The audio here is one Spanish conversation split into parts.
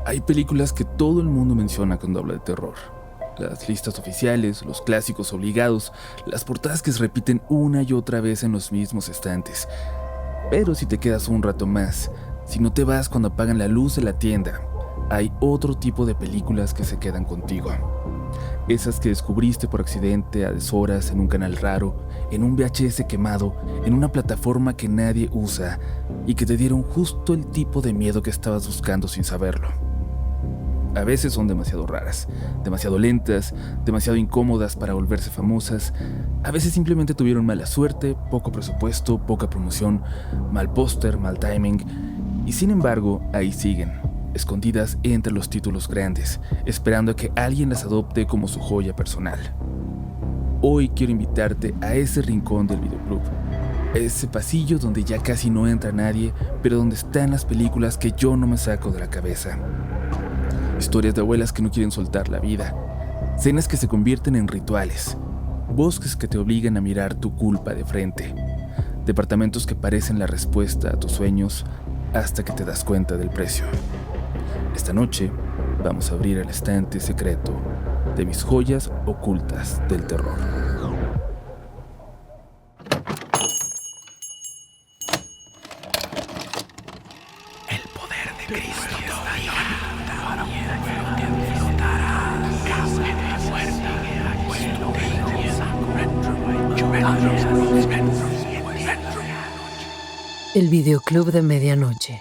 Hay películas que todo el mundo menciona cuando habla de terror. Las listas oficiales, los clásicos obligados, las portadas que se repiten una y otra vez en los mismos estantes. Pero si te quedas un rato más, si no te vas cuando apagan la luz de la tienda, hay otro tipo de películas que se quedan contigo. Esas que descubriste por accidente a deshoras en un canal raro, en un VHS quemado, en una plataforma que nadie usa y que te dieron justo el tipo de miedo que estabas buscando sin saberlo. A veces son demasiado raras, demasiado lentas, demasiado incómodas para volverse famosas. A veces simplemente tuvieron mala suerte, poco presupuesto, poca promoción, mal póster, mal timing. Y sin embargo, ahí siguen, escondidas entre los títulos grandes, esperando a que alguien las adopte como su joya personal. Hoy quiero invitarte a ese rincón del videoclub, ese pasillo donde ya casi no entra nadie, pero donde están las películas que yo no me saco de la cabeza. Historias de abuelas que no quieren soltar la vida, cenas que se convierten en rituales, bosques que te obligan a mirar tu culpa de frente, departamentos que parecen la respuesta a tus sueños hasta que te das cuenta del precio. Esta noche vamos a abrir el estante secreto de mis joyas ocultas del terror. El poder de Cristo El videoclub de medianoche.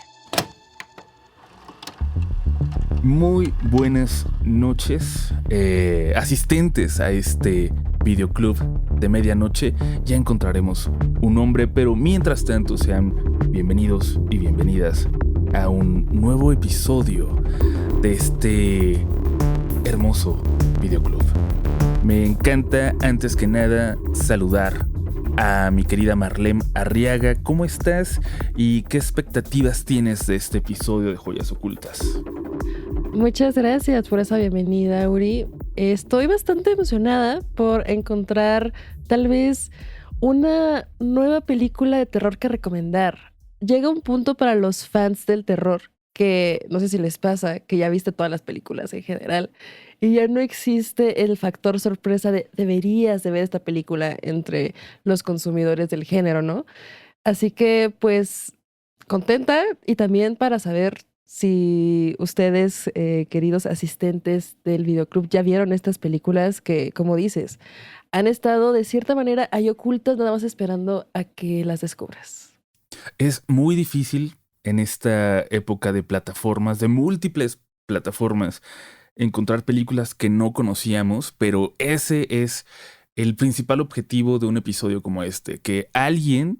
Muy buenas noches, asistentes a este videoclub de medianoche. Ya encontraremos un nombre, pero mientras tanto sean bienvenidos y bienvenidas a un nuevo episodio de este hermoso videoclub. Me encanta, antes que nada, saludar a mi querida Marlem Arriaga. ¿Cómo estás? ¿Y qué expectativas tienes de este episodio de Joyas Ocultas? Muchas gracias por esa bienvenida, Uri. Estoy bastante emocionada por encontrar tal vez una nueva película de terror que recomendar. Llega un punto para los fans del terror que no sé si les pasa, que ya viste todas las películas en general y ya no existe el factor sorpresa de deberías de ver esta película entre los consumidores del género, ¿no? Así que pues contenta y también para saber si ustedes, queridos asistentes del videoclub, ya vieron estas películas que, como dices, han estado de cierta manera ahí ocultas, nada más esperando a que las descubras. Es muy difícil en esta época de plataformas, de múltiples plataformas, encontrar películas que no conocíamos, pero ese es el principal objetivo de un episodio como este, que alguien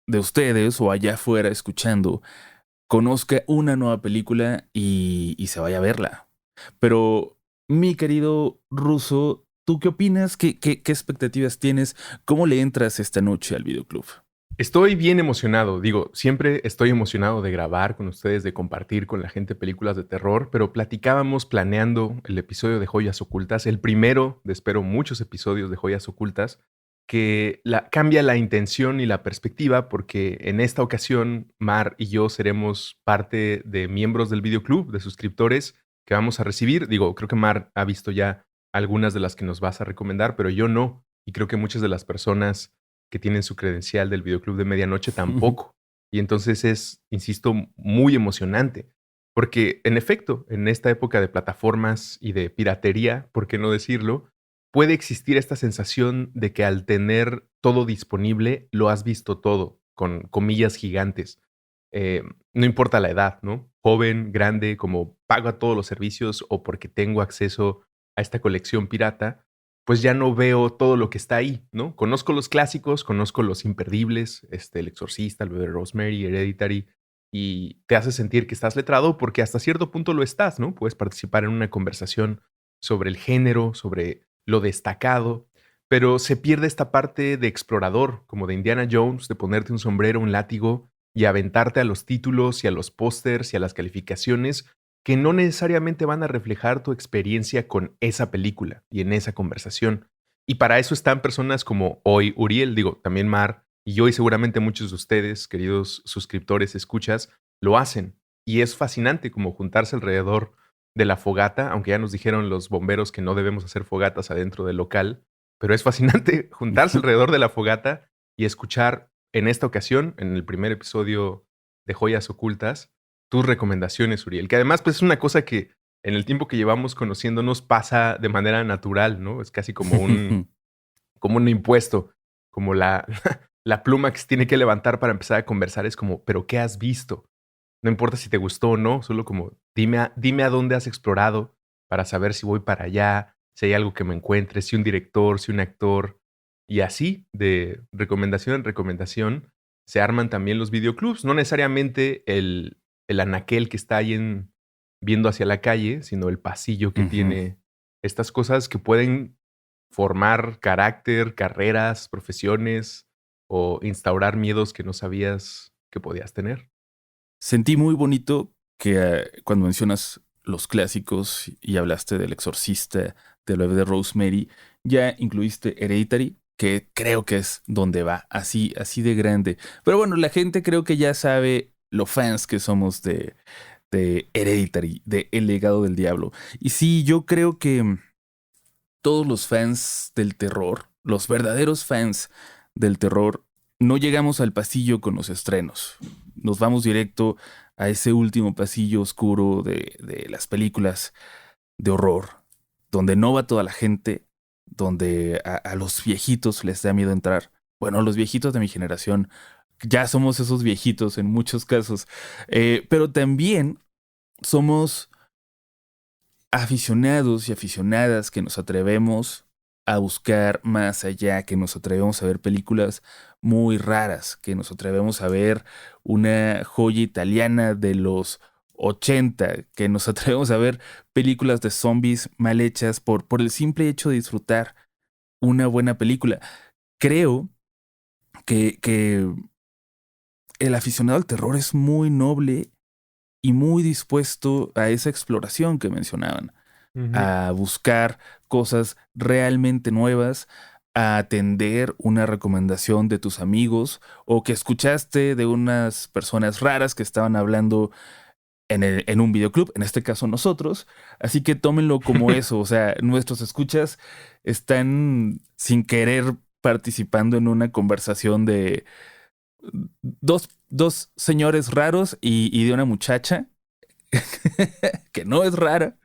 de ustedes o allá afuera escuchando conozca una nueva película y se vaya a verla. Pero, mi querido Russo, ¿tú qué opinas? ¿Qué expectativas tienes? ¿Cómo le entras esta noche al videoclub? Estoy bien emocionado. Digo, siempre estoy emocionado de grabar con ustedes, de compartir con la gente películas de terror, pero platicábamos planeando el episodio de Joyas Ocultas, el primero de espero muchos episodios de Joyas Ocultas, que cambia la intención y la perspectiva porque en esta ocasión Mar y yo seremos parte de miembros del videoclub, de suscriptores que vamos a recibir. Digo, creo que Mar ha visto ya algunas de las que nos vas a recomendar, pero yo no. Y creo que muchas de las personas que tienen su credencial del videoclub de medianoche tampoco. Y entonces es, insisto, muy emocionante. Porque en efecto, en esta época de plataformas y de piratería, ¿por qué no decirlo? Puede existir esta sensación de que al tener todo disponible, lo has visto todo, con comillas gigantes. No importa la edad, ¿no? Joven, grande, como pago a todos los servicios o porque tengo acceso a esta colección pirata, pues ya no veo todo lo que está ahí, ¿no? Conozco los clásicos, conozco los imperdibles, El Exorcista, El bebé Rosemary, Hereditary, y te hace sentir que estás letrado porque hasta cierto punto lo estás, ¿no? Puedes participar en una conversación sobre el género, sobre lo destacado, pero se pierde esta parte de explorador, como de Indiana Jones, de ponerte un sombrero, un látigo y aventarte a los títulos y a los pósters y a las calificaciones que no necesariamente van a reflejar tu experiencia con esa película y en esa conversación. Y para eso están personas como hoy Uriel, digo, también Mar, y yo y seguramente muchos de ustedes, queridos suscriptores, escuchas, lo hacen. y es fascinante como juntarse alrededor de la fogata, aunque ya nos dijeron los bomberos que no debemos hacer fogatas adentro del local, pero es fascinante juntarse alrededor de la fogata y escuchar en esta ocasión, en el primer episodio de Joyas Ocultas, tus recomendaciones, Uriel, que además pues es una cosa que en el tiempo que llevamos conociéndonos pasa de manera natural, ¿no? Es casi como un impuesto, como la pluma que se tiene que levantar para empezar a conversar es como, ¿pero qué has visto? No importa si te gustó o no, solo como dime a dónde has explorado para saber si voy para allá, si hay algo que me encuentre, si un director, si un actor. Y así, de recomendación en recomendación, se arman también los videoclubs. No necesariamente el anaquel que está ahí viendo hacia la calle, sino el pasillo que tiene estas cosas que pueden formar carácter, carreras, profesiones o instaurar miedos que no sabías que podías tener. Sentí muy bonito que cuando mencionas los clásicos y hablaste del Exorcista, del bebé de Rosemary, ya incluiste Hereditary, que creo que es donde va, así de grande. Pero bueno, la gente creo que ya sabe lo fans que somos de Hereditary, de El legado del diablo. Y sí, yo creo que todos los fans del terror, los verdaderos fans del terror, no llegamos al pasillo con los estrenos. Nos vamos directo a ese último pasillo oscuro de las películas de horror, donde no va toda la gente, donde a los viejitos les da miedo entrar. Bueno, los viejitos de mi generación, ya somos esos viejitos en muchos casos, pero también somos aficionados y aficionadas que nos atrevemos a buscar más allá, que nos atrevemos a ver películas muy raras, que nos atrevemos a ver una joya italiana de los 80, que nos atrevemos a ver películas de zombies mal hechas por el simple hecho de disfrutar una buena película. Creo que el aficionado al terror es muy noble y muy dispuesto a esa exploración que mencionaban, a buscar cosas realmente nuevas, a atender una recomendación de tus amigos o que escuchaste de unas personas raras que estaban hablando en un videoclub, en este caso nosotros. Así que tómenlo como eso, o sea, nuestros escuchas están sin querer participando en una conversación de dos señores raros y de una muchacha que no es rara,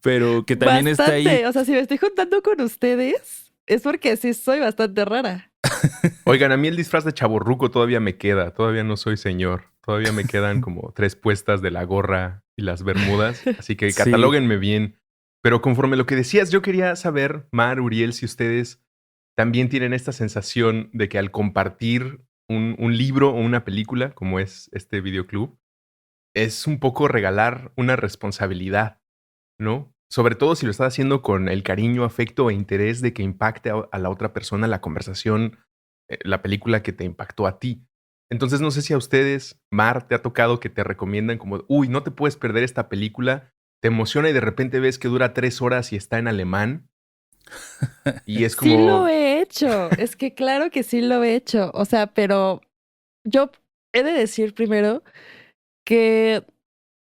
pero que también está ahí. Bastante. O sea, si me estoy juntando con ustedes, es porque sí soy bastante rara. Oigan, a mí el disfraz de chavorruco todavía me queda. Todavía no soy señor. Todavía me quedan como 3 puestas de la gorra y las bermudas. Así que Sí. catalóguenme bien. Pero conforme lo que decías, yo quería saber, Mar, Uriel, si ustedes también tienen esta sensación de que al compartir un libro o una película, como es este videoclub, es un poco regalar una responsabilidad, ¿no? Sobre todo si lo estás haciendo con el cariño, afecto e interés de que impacte a la otra persona la conversación, la película que te impactó a ti. Entonces, no sé si a ustedes, Mar, te ha tocado que te recomiendan como, uy, no te puedes perder esta película, te emociona y de repente ves que dura 3 horas y está en alemán. Y es como... Sí lo he hecho. Es que claro que sí lo he hecho. O sea, pero yo he de decir primero que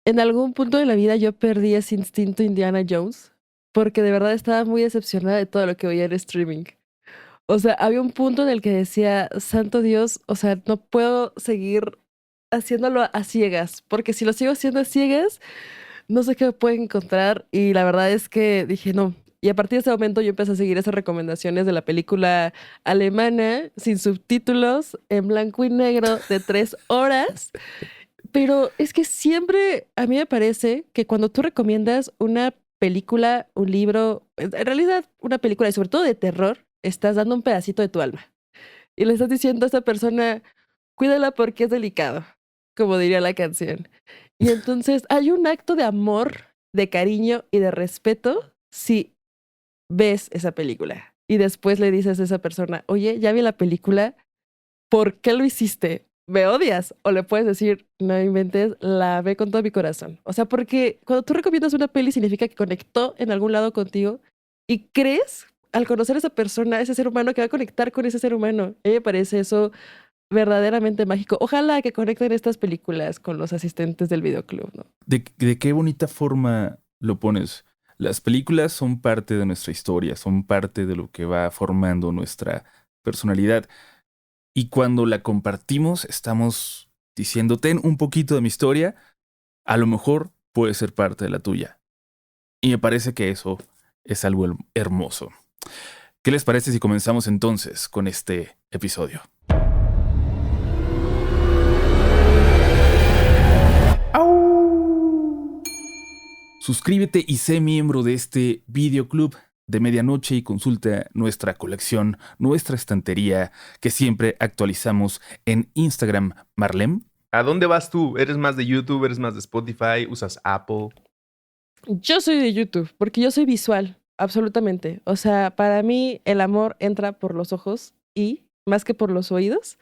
en algún punto de la vida yo perdí ese instinto Indiana Jones porque de verdad estaba muy decepcionada de todo lo que veía en streaming. O sea, había un punto en el que decía, santo Dios, o sea, no puedo seguir haciéndolo a ciegas, porque si lo sigo haciendo a ciegas, no sé qué me puedo encontrar. Y la verdad es que dije, no. Y a partir de ese momento yo empecé a seguir esas recomendaciones de la película alemana, sin subtítulos, en blanco y negro, de 3 horas. Pero es que siempre a mí me parece que cuando tú recomiendas una película, un libro, en realidad una película y sobre todo de terror, estás dando un pedacito de tu alma. Y le estás diciendo a esa persona, cuídala porque es delicado, como diría la canción. Y entonces hay un acto de amor, de cariño y de respeto si ves esa película. Y después le dices a esa persona, oye, ya vi la película, ¿por qué lo hiciste? ¿Me odias? O le puedes decir, no inventes, la ve con todo mi corazón. O sea, porque cuando tú recomiendas una peli significa que conectó en algún lado contigo y crees, al conocer a esa persona, ese ser humano, que va a conectar con ese ser humano. A mí me parece eso verdaderamente mágico. Ojalá que conecten estas películas con los asistentes del videoclub, ¿no? ¿De qué bonita forma lo pones? Las películas son parte de nuestra historia, son parte de lo que va formando nuestra personalidad. Y cuando la compartimos, estamos diciendo, ten un poquito de mi historia, a lo mejor puede ser parte de la tuya. Y me parece que eso es algo hermoso. ¿Qué les parece si comenzamos entonces con este episodio? Suscríbete y sé miembro de este videoclub de medianoche y consulta nuestra colección, nuestra estantería que siempre actualizamos en Instagram. Marlem. ¿A dónde vas tú? ¿Eres más de YouTube? ¿Eres más de Spotify? ¿Usas Apple? Yo soy de YouTube, porque yo soy visual, absolutamente. O sea, para mí el amor entra por los ojos y más que por los oídos.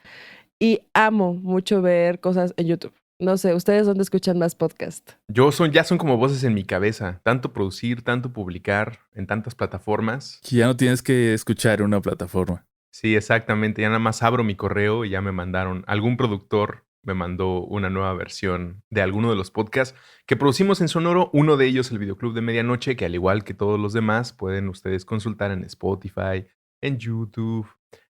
Y amo mucho ver cosas en YouTube. No sé, ¿ustedes dónde escuchan más podcast? Ya son como voces en mi cabeza. Tanto producir, tanto publicar en tantas plataformas. Que ya no tienes que escuchar una plataforma. Sí, exactamente. Ya nada más abro mi correo y ya me mandaron. Algún productor me mandó una nueva versión de alguno de los podcasts que producimos en Sonoro. Uno de ellos, el Videoclub de Medianoche, que al igual que todos los demás, pueden ustedes consultar en Spotify, en YouTube,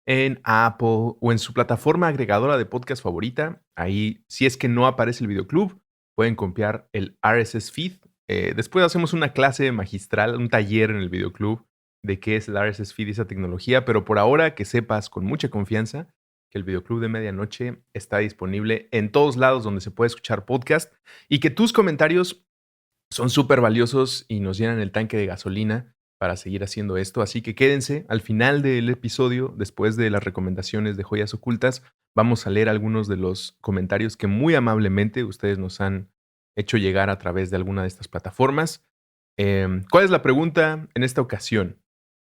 en Apple o en su plataforma agregadora de podcast favorita. Ahí, si es que no aparece el Videoclub, pueden copiar el RSS feed. Después hacemos una clase magistral, un taller en el Videoclub de qué es el RSS feed y esa tecnología, pero por ahora que sepas con mucha confianza que el Videoclub de Medianoche está disponible en todos lados donde se puede escuchar podcast y que tus comentarios son súper valiosos y nos llenan el tanque de gasolina para seguir haciendo esto. Así que quédense al final del episodio, después de las recomendaciones de Joyas Ocultas, vamos a leer algunos de los comentarios que muy amablemente ustedes nos han hecho llegar a través de alguna de estas plataformas. ¿Cuál es la pregunta en esta ocasión?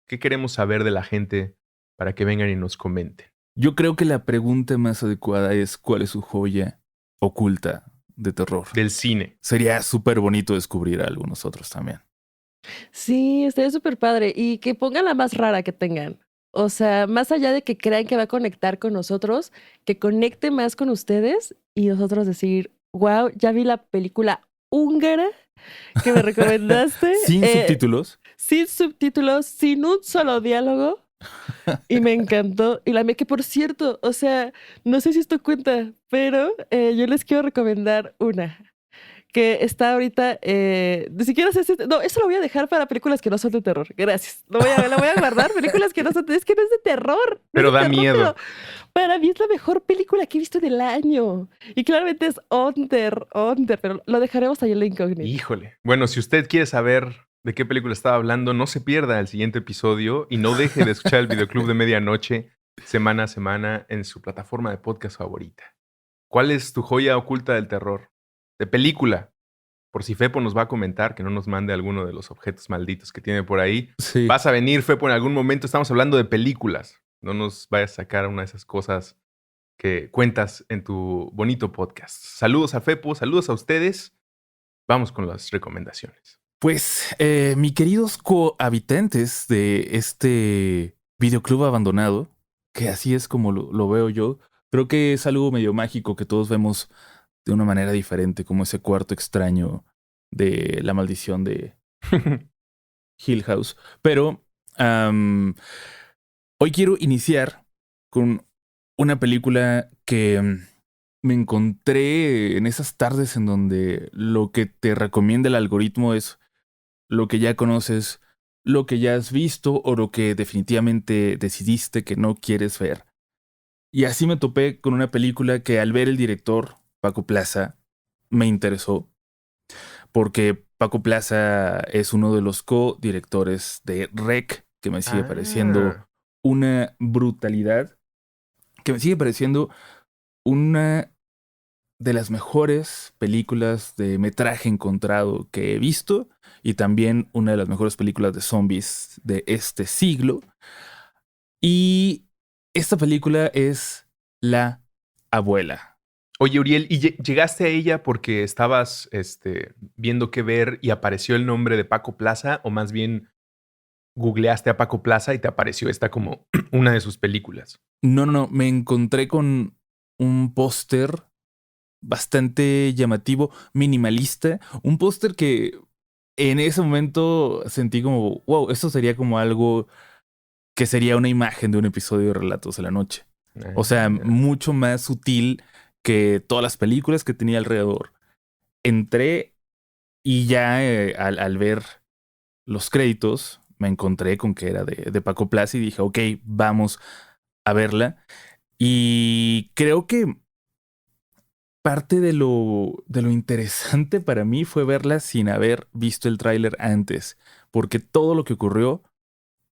¿Qué queremos saber de la gente para que vengan y nos comenten? Yo creo que la pregunta más adecuada es ¿cuál es su joya oculta de terror? Del cine. Sería súper bonito descubrir algo nosotros también. Sí, estaría súper padre. Y que pongan la más rara que tengan. O sea, más allá de que crean que va a conectar con nosotros, que conecte más con ustedes y nosotros decir, wow, ya vi la película húngara que me recomendaste. Sin subtítulos. Sin subtítulos, sin un solo diálogo. Y me encantó. Y que por cierto, o sea, no sé si esto cuenta, pero yo les quiero recomendar una que está ahorita, ni siquiera sé no, eso lo voy a dejar para películas que no son de terror. Gracias. Lo voy a guardar, películas que no son, es que no es de terror. Pero es de da terror, miedo. pero para mí es la mejor película que he visto del año. Y claramente es Under, pero lo dejaremos ahí en la incógnita. Híjole. Bueno, si usted quiere saber de qué película estaba hablando, no se pierda el siguiente episodio y no deje de escuchar el Videoclub de Medianoche semana a semana en su plataforma de podcast favorita. ¿Cuál es tu joya oculta del terror? De película. Por si Fepo nos va a comentar, que no nos mande alguno de los objetos malditos que tiene por ahí. Sí. Vas a venir, Fepo, en algún momento. Estamos hablando de películas. No nos vayas a sacar una de esas cosas que cuentas en tu bonito podcast. Saludos a Fepo, saludos a ustedes. Vamos con las recomendaciones. Pues, mis queridos cohabitantes de este videoclub abandonado, que así es como lo veo yo, creo que es algo medio mágico que todos vemos de una manera diferente, como ese cuarto extraño de la maldición de Hill House. Pero hoy quiero iniciar con una película que me encontré en esas tardes en donde lo que te recomienda el algoritmo es lo que ya conoces, lo que ya has visto o lo que definitivamente decidiste que no quieres ver. Y así me topé con una película que al ver el director, Paco Plaza, me interesó. Porque Paco Plaza es uno de los co-directores de REC, que me sigue pareciendo una brutalidad, que me sigue pareciendo una de las mejores películas de metraje encontrado que he visto y también una de las mejores películas de zombies de este siglo. Y esta película es La Abuela. Oye, Uriel, ¿y llegaste a ella porque estabas viendo qué ver y apareció el nombre de Paco Plaza o más bien googleaste a Paco Plaza y te apareció esta como una de sus películas? No, me encontré con un póster bastante llamativo, minimalista, un póster que en ese momento sentí como, wow, esto sería como algo que sería una imagen de un episodio de Relatos de la Noche. O sea, mucho más sutil que todas las películas que tenía alrededor. Entré y ya al ver los créditos me encontré con que era de Paco Plaza y dije, ok, vamos a verla. Y creo que parte de lo interesante para mí fue verla sin haber visto el tráiler antes, porque todo lo que ocurrió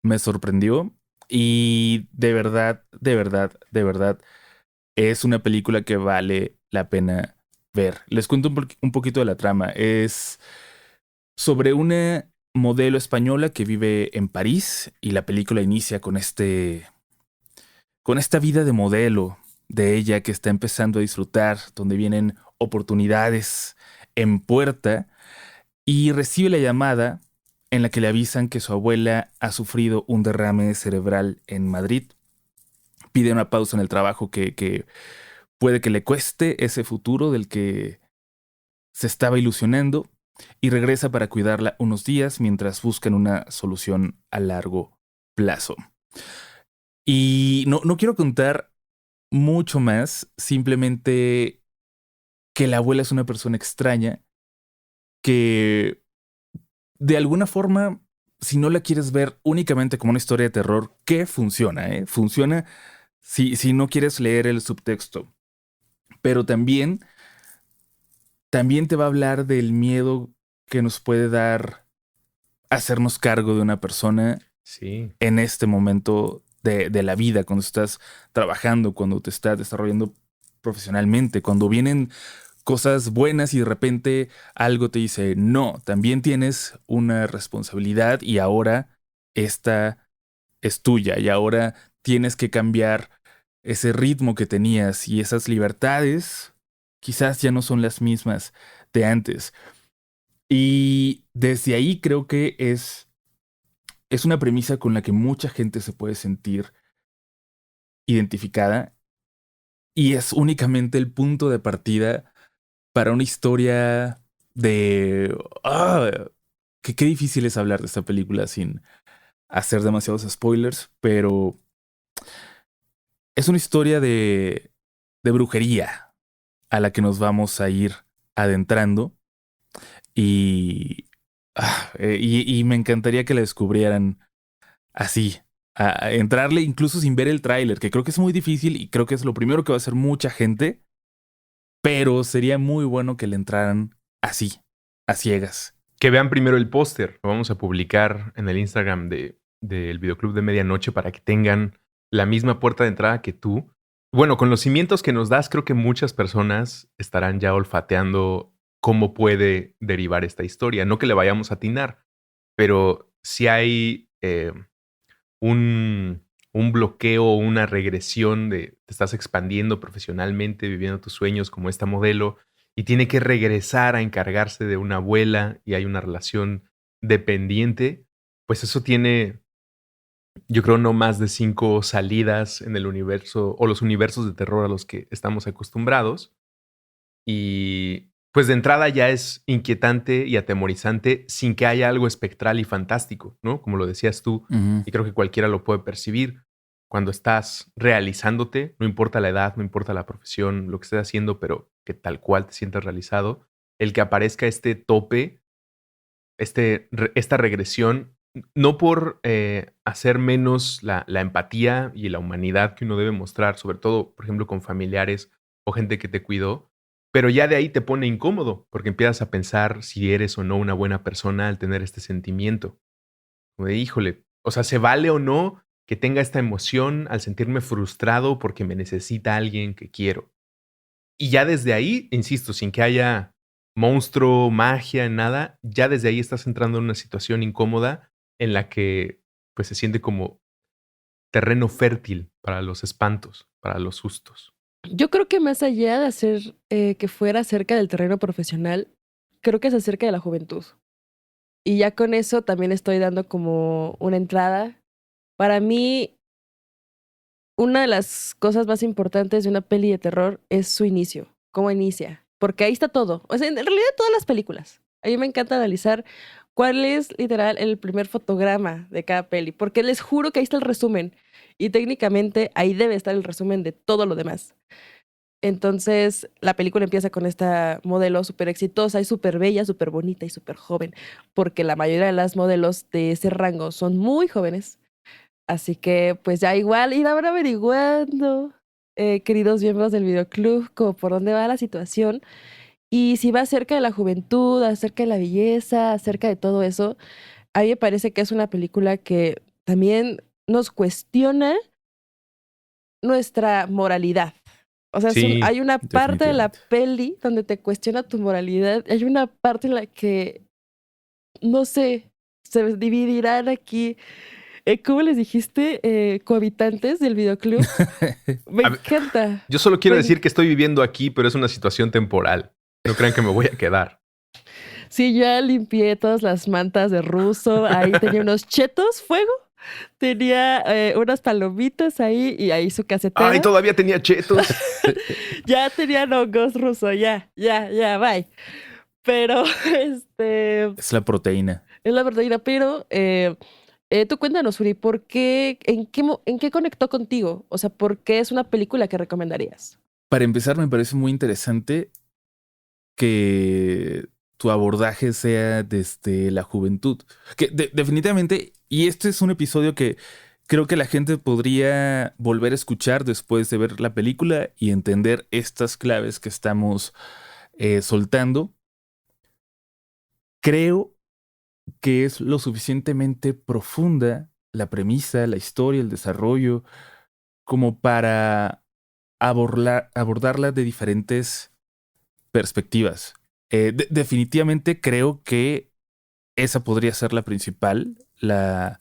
me sorprendió y de verdad, de verdad, de verdad, es una película que vale la pena ver. Les cuento un poquito de la trama. Es sobre una modelo española que vive en París y la película inicia con esta vida de modelo de ella que está empezando a disfrutar, donde vienen oportunidades en puerta y recibe la llamada en la que le avisan que su abuela ha sufrido un derrame cerebral en Madrid. Pide una pausa en el trabajo que puede que le cueste ese futuro del que se estaba ilusionando y regresa para cuidarla unos días mientras buscan una solución a largo plazo. Y no quiero contar mucho más, simplemente que la abuela es una persona extraña que de alguna forma, si no la quieres ver únicamente como una historia de terror, que funciona, ¿eh? Funciona si no quieres leer el subtexto. Pero también te va a hablar del miedo que nos puede dar hacernos cargo de una persona Sí. en este momento de la vida, cuando estás trabajando, cuando te estás desarrollando profesionalmente, cuando vienen cosas buenas y de repente algo te dice, no, también tienes una responsabilidad y ahora esta es tuya y ahora tienes que cambiar ese ritmo que tenías y esas libertades quizás ya no son las mismas de antes. Y desde ahí creo que es una premisa con la que mucha gente se puede sentir identificada y es únicamente el punto de partida para una historia de... Ah, qué difícil es hablar de esta película sin hacer demasiados spoilers, pero es una historia de brujería a la que nos vamos a ir adentrando y, y me encantaría que la descubrieran así, a entrarle incluso sin ver el tráiler, que creo que es muy difícil y creo que es lo primero que va a hacer mucha gente, pero sería muy bueno que le entraran así, a ciegas. Que vean primero el póster. Lo vamos a publicar en el Instagram del Videoclub de Medianoche para que tengan la misma puerta de entrada que tú. Bueno, con los cimientos que nos das, creo que muchas personas estarán ya olfateando cómo puede derivar esta historia. No que le vayamos a atinar, pero si hay un bloqueo, una regresión de te estás expandiendo profesionalmente, viviendo tus sueños como esta modelo, y tiene que regresar a encargarse de una abuela y hay una relación dependiente, pues eso tiene, yo creo, no más de 5 salidas en el universo o los universos de terror a los que estamos acostumbrados. Y pues de entrada ya es inquietante y atemorizante sin que haya algo espectral y fantástico, ¿no? Como lo decías tú, Ujú. y creo que cualquiera lo puede percibir cuando estás realizándote, no importa la edad, no importa la profesión, lo que estés haciendo, pero que tal cual te sientas realizado, el que aparezca este tope, esta regresión, no por hacer menos la empatía y la humanidad que uno debe mostrar, sobre todo, por ejemplo, con familiares o gente que te cuidó, pero ya de ahí te pone incómodo, porque empiezas a pensar si eres o no una buena persona al tener este sentimiento. Como de, híjole, o sea, ¿se vale o no que tenga esta emoción al sentirme frustrado porque me necesita alguien que quiero? Y ya desde ahí, insisto, sin que haya monstruo, magia, nada, ya desde ahí estás entrando en una situación incómoda en la que pues se siente como terreno fértil para los espantos, para los sustos. Yo creo que más allá de hacer que fuera cerca del terreno profesional, creo que es acerca de la juventud. Y ya con eso también estoy dando como una entrada. Para mí, una de las cosas más importantes de una peli de terror es su inicio, cómo inicia, porque ahí está todo. O sea, en realidad todas las películas. A mí me encanta analizar cuál es literal el primer fotograma de cada peli, porque les juro que ahí está el resumen y técnicamente ahí debe estar el resumen de todo lo demás. Entonces, la película empieza con esta modelo súper exitosa y súper bella, súper bonita y súper joven, porque la mayoría de las modelos de ese rango son muy jóvenes. Así que, pues ya igual ir ahora averiguando, queridos miembros del videoclub, como por dónde va la situación y si va acerca de la juventud, acerca de la belleza, acerca de todo eso. A mí me parece que es una película que también nos cuestiona nuestra moralidad. O sea, Sí, hay una parte de la definitivamente. peli donde te cuestiona tu moralidad. Hay una parte en la que, no sé, se dividirán aquí, ¿cómo les dijiste? Cohabitantes del videoclub. Me a ver, encanta. yo solo quiero Me- decir que estoy viviendo aquí, pero es una situación temporal. No crean que me voy a quedar. Sí, ya limpié todas las mantas de ruso. Ahí tenía unos chetos, fuego. Tenía unas palomitas ahí y ahí su Ay, casetera. todavía tenía chetos. Ya tenían hongos ruso, ya, bye. Pero, Es la proteína. es la verdadera, pero tú cuéntanos, Uri, ¿por qué, en qué conectó contigo? O sea, ¿por qué es una película que recomendarías? Para empezar, me parece muy interesante que tu abordaje sea desde la juventud. Que definitivamente, y este es un episodio que creo que la gente podría volver a escuchar después de ver la película y entender estas claves que estamos soltando. Creo que es lo suficientemente profunda la premisa, la historia, el desarrollo, como para abordarla de diferentes perspectivas. Definitivamente creo que esa podría ser la principal, la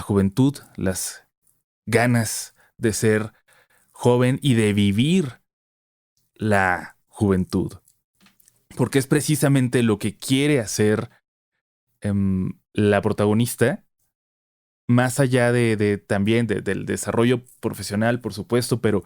juventud, las ganas de ser joven y de vivir la juventud. Porque es precisamente lo que quiere hacer la protagonista, más allá de también del desarrollo profesional, por supuesto, pero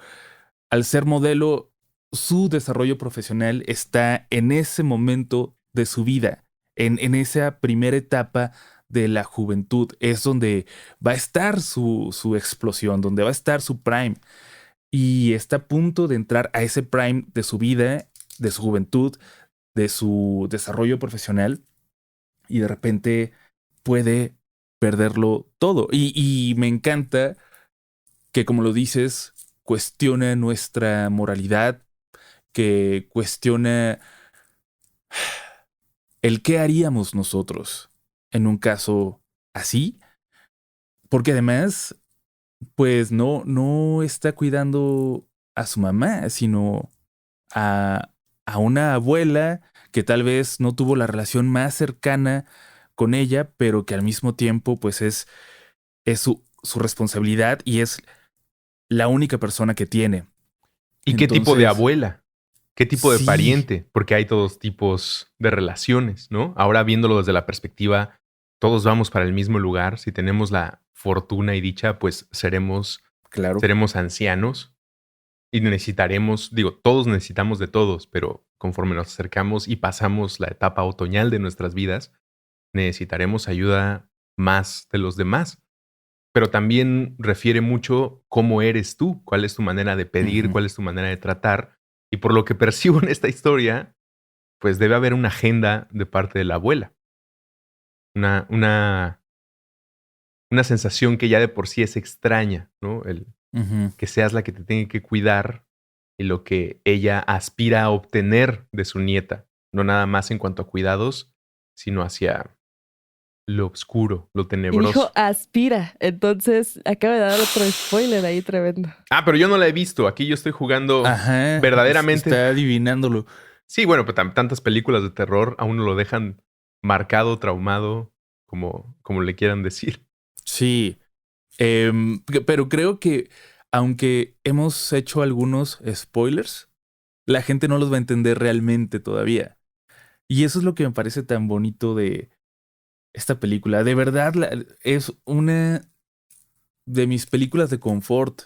al ser modelo, su desarrollo profesional está en ese momento de su vida, en esa primera etapa de la juventud. Es donde va a estar su explosión, donde va a estar su prime. Y está a punto de entrar a ese prime de su vida, de su juventud, de su desarrollo profesional. Y de repente puede perderlo todo. Y me encanta que, como lo dices, cuestiona nuestra moralidad, que cuestiona el qué haríamos nosotros en un caso así, porque además, pues no está cuidando a su mamá, sino a, a una abuela que tal vez no tuvo la relación más cercana con ella, pero que al mismo tiempo, pues es su responsabilidad y es la única persona que tiene. ¿Y qué tipo de Entonces, abuela? ¿Qué tipo de sí, pariente? Porque hay todos tipos de relaciones, ¿no? Ahora viéndolo desde la perspectiva, todos vamos para el mismo lugar. Si tenemos la fortuna y dicha, pues claro. seremos ancianos y necesitaremos, digo, todos necesitamos de todos, pero conforme nos acercamos y pasamos la etapa otoñal de nuestras vidas, necesitaremos ayuda más de los demás. Pero también refiere mucho cómo eres tú, cuál es tu manera de pedir, Ujú. cuál es tu manera de tratar. Y por lo que percibo en esta historia, pues debe haber una agenda de parte de la abuela. Una, una, una sensación que ya de por sí es extraña, ¿no? El Ujú. que seas la que te tiene que cuidar y lo que ella aspira a obtener de su nieta. No nada más en cuanto a cuidados, sino hacia lo oscuro, lo Y dijo tenebroso. aspira. Entonces acaba de dar otro spoiler ahí tremendo. Ah, pero yo no la he visto. Aquí yo estoy jugando Ajá, verdaderamente. está adivinándolo. Sí, bueno, pues tantas películas de terror a uno lo dejan marcado, traumado, como le quieran decir. Sí, pero creo que aunque hemos hecho algunos spoilers, la gente no los va a entender realmente todavía. Y eso es lo que me parece tan bonito de esta película. De verdad, es una de mis películas de confort.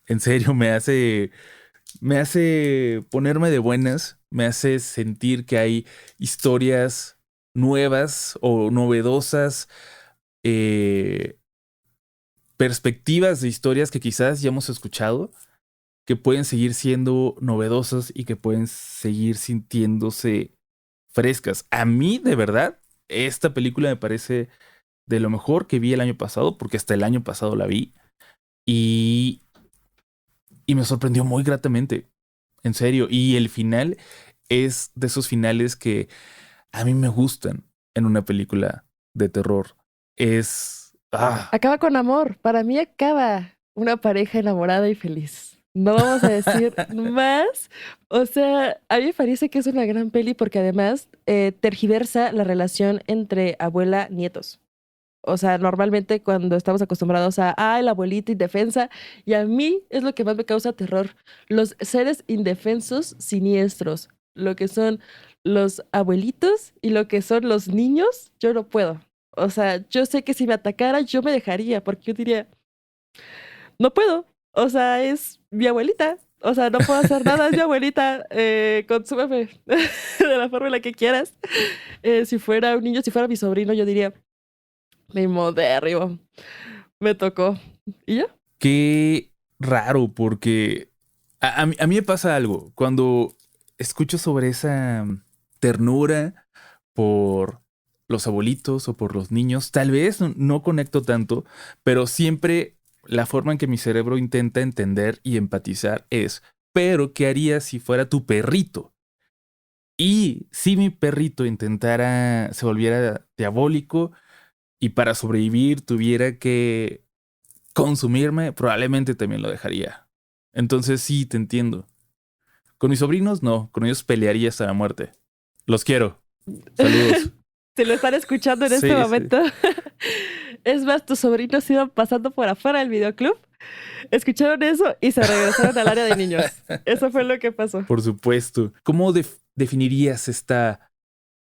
En serio, me hace ponerme de buenas, me hace sentir que hay historias nuevas o novedosas, eh, perspectivas de historias que quizás ya hemos escuchado, que pueden seguir siendo novedosas y que pueden seguir sintiéndose frescas. A mí, de verdad, esta película me parece de lo mejor que vi el año pasado, porque hasta el año pasado la vi, y, y me sorprendió muy gratamente, en serio. Y el final es de esos finales que a mí me gustan en una película de terror. Es... Acaba con amor. Para mí acaba una pareja enamorada y feliz. No vamos a decir más. O sea, a mí me parece que es una gran peli porque además tergiversa la relación entre abuela-nietos. O sea, normalmente cuando estamos acostumbrados a el abuelito indefensa, y a mí es lo que más me causa terror, los seres indefensos siniestros, lo que son los abuelitos y lo que son los niños, yo no puedo. O sea, yo sé que si me atacara yo me dejaría, porque yo diría, no puedo. O sea, es mi abuelita. O sea, no puedo hacer nada, es mi abuelita. Consúmeme de la forma en la que quieras. Si fuera un niño, si fuera mi sobrino, yo diría, ni moderno. Me tocó. ¿Y ya? Qué raro, porque a mí me pasa algo. Cuando escucho sobre esa ternura por los abuelitos o por los niños, tal vez no conecto tanto, pero siempre la forma en que mi cerebro intenta entender y empatizar es, pero ¿qué harías si fuera tu perrito? Y si mi perrito intentara, se volviera diabólico y para sobrevivir tuviera que consumirme, probablemente también lo dejaría. Entonces sí, te entiendo. Con mis sobrinos no, con ellos pelearía hasta la muerte. Los quiero. Saludos. Si lo están escuchando en este Sí, sí. momento. Es más, tus sobrinos iban pasando por afuera del videoclub, escucharon eso y se regresaron al área de niños. Eso fue lo que pasó. Por supuesto. ¿Cómo definirías esta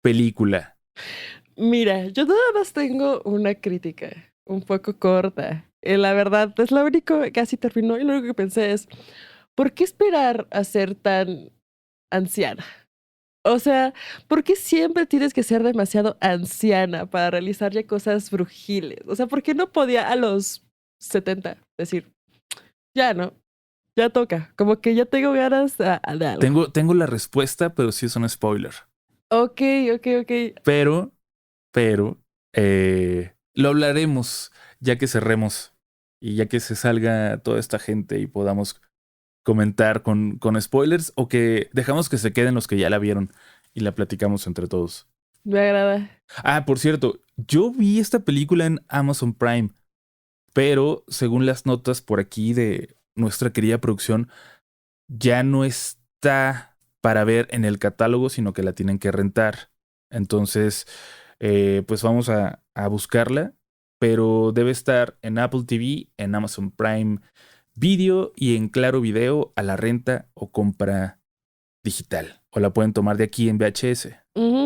película? Mira, yo nada más tengo una crítica, un poco corta. La verdad, es lo único que casi terminó y lo único que pensé es, ¿por qué esperar a ser tan anciana? O sea, ¿por qué siempre tienes que ser demasiado anciana para realizar ya cosas brujiles? O sea, ¿por qué no podía a los 70 decir, ya no, ya toca, como que ya tengo ganas de algo? Tengo la respuesta, pero sí es un spoiler. Ok, ok. Pero, lo hablaremos ya que cerremos y ya que se salga toda esta gente y podamos comentar con spoilers o que dejamos que se queden los que ya la vieron y la platicamos entre todos. Me agrada. Ah, por cierto, yo vi esta película en Amazon Prime, pero según las notas por aquí de nuestra querida producción, ya no está para ver en el catálogo, sino que la tienen que rentar. Entonces, pues vamos a buscarla, pero debe estar en Apple TV, en Amazon Prime Video y en Claro Video a la renta o compra digital. O la pueden tomar de aquí en VHS.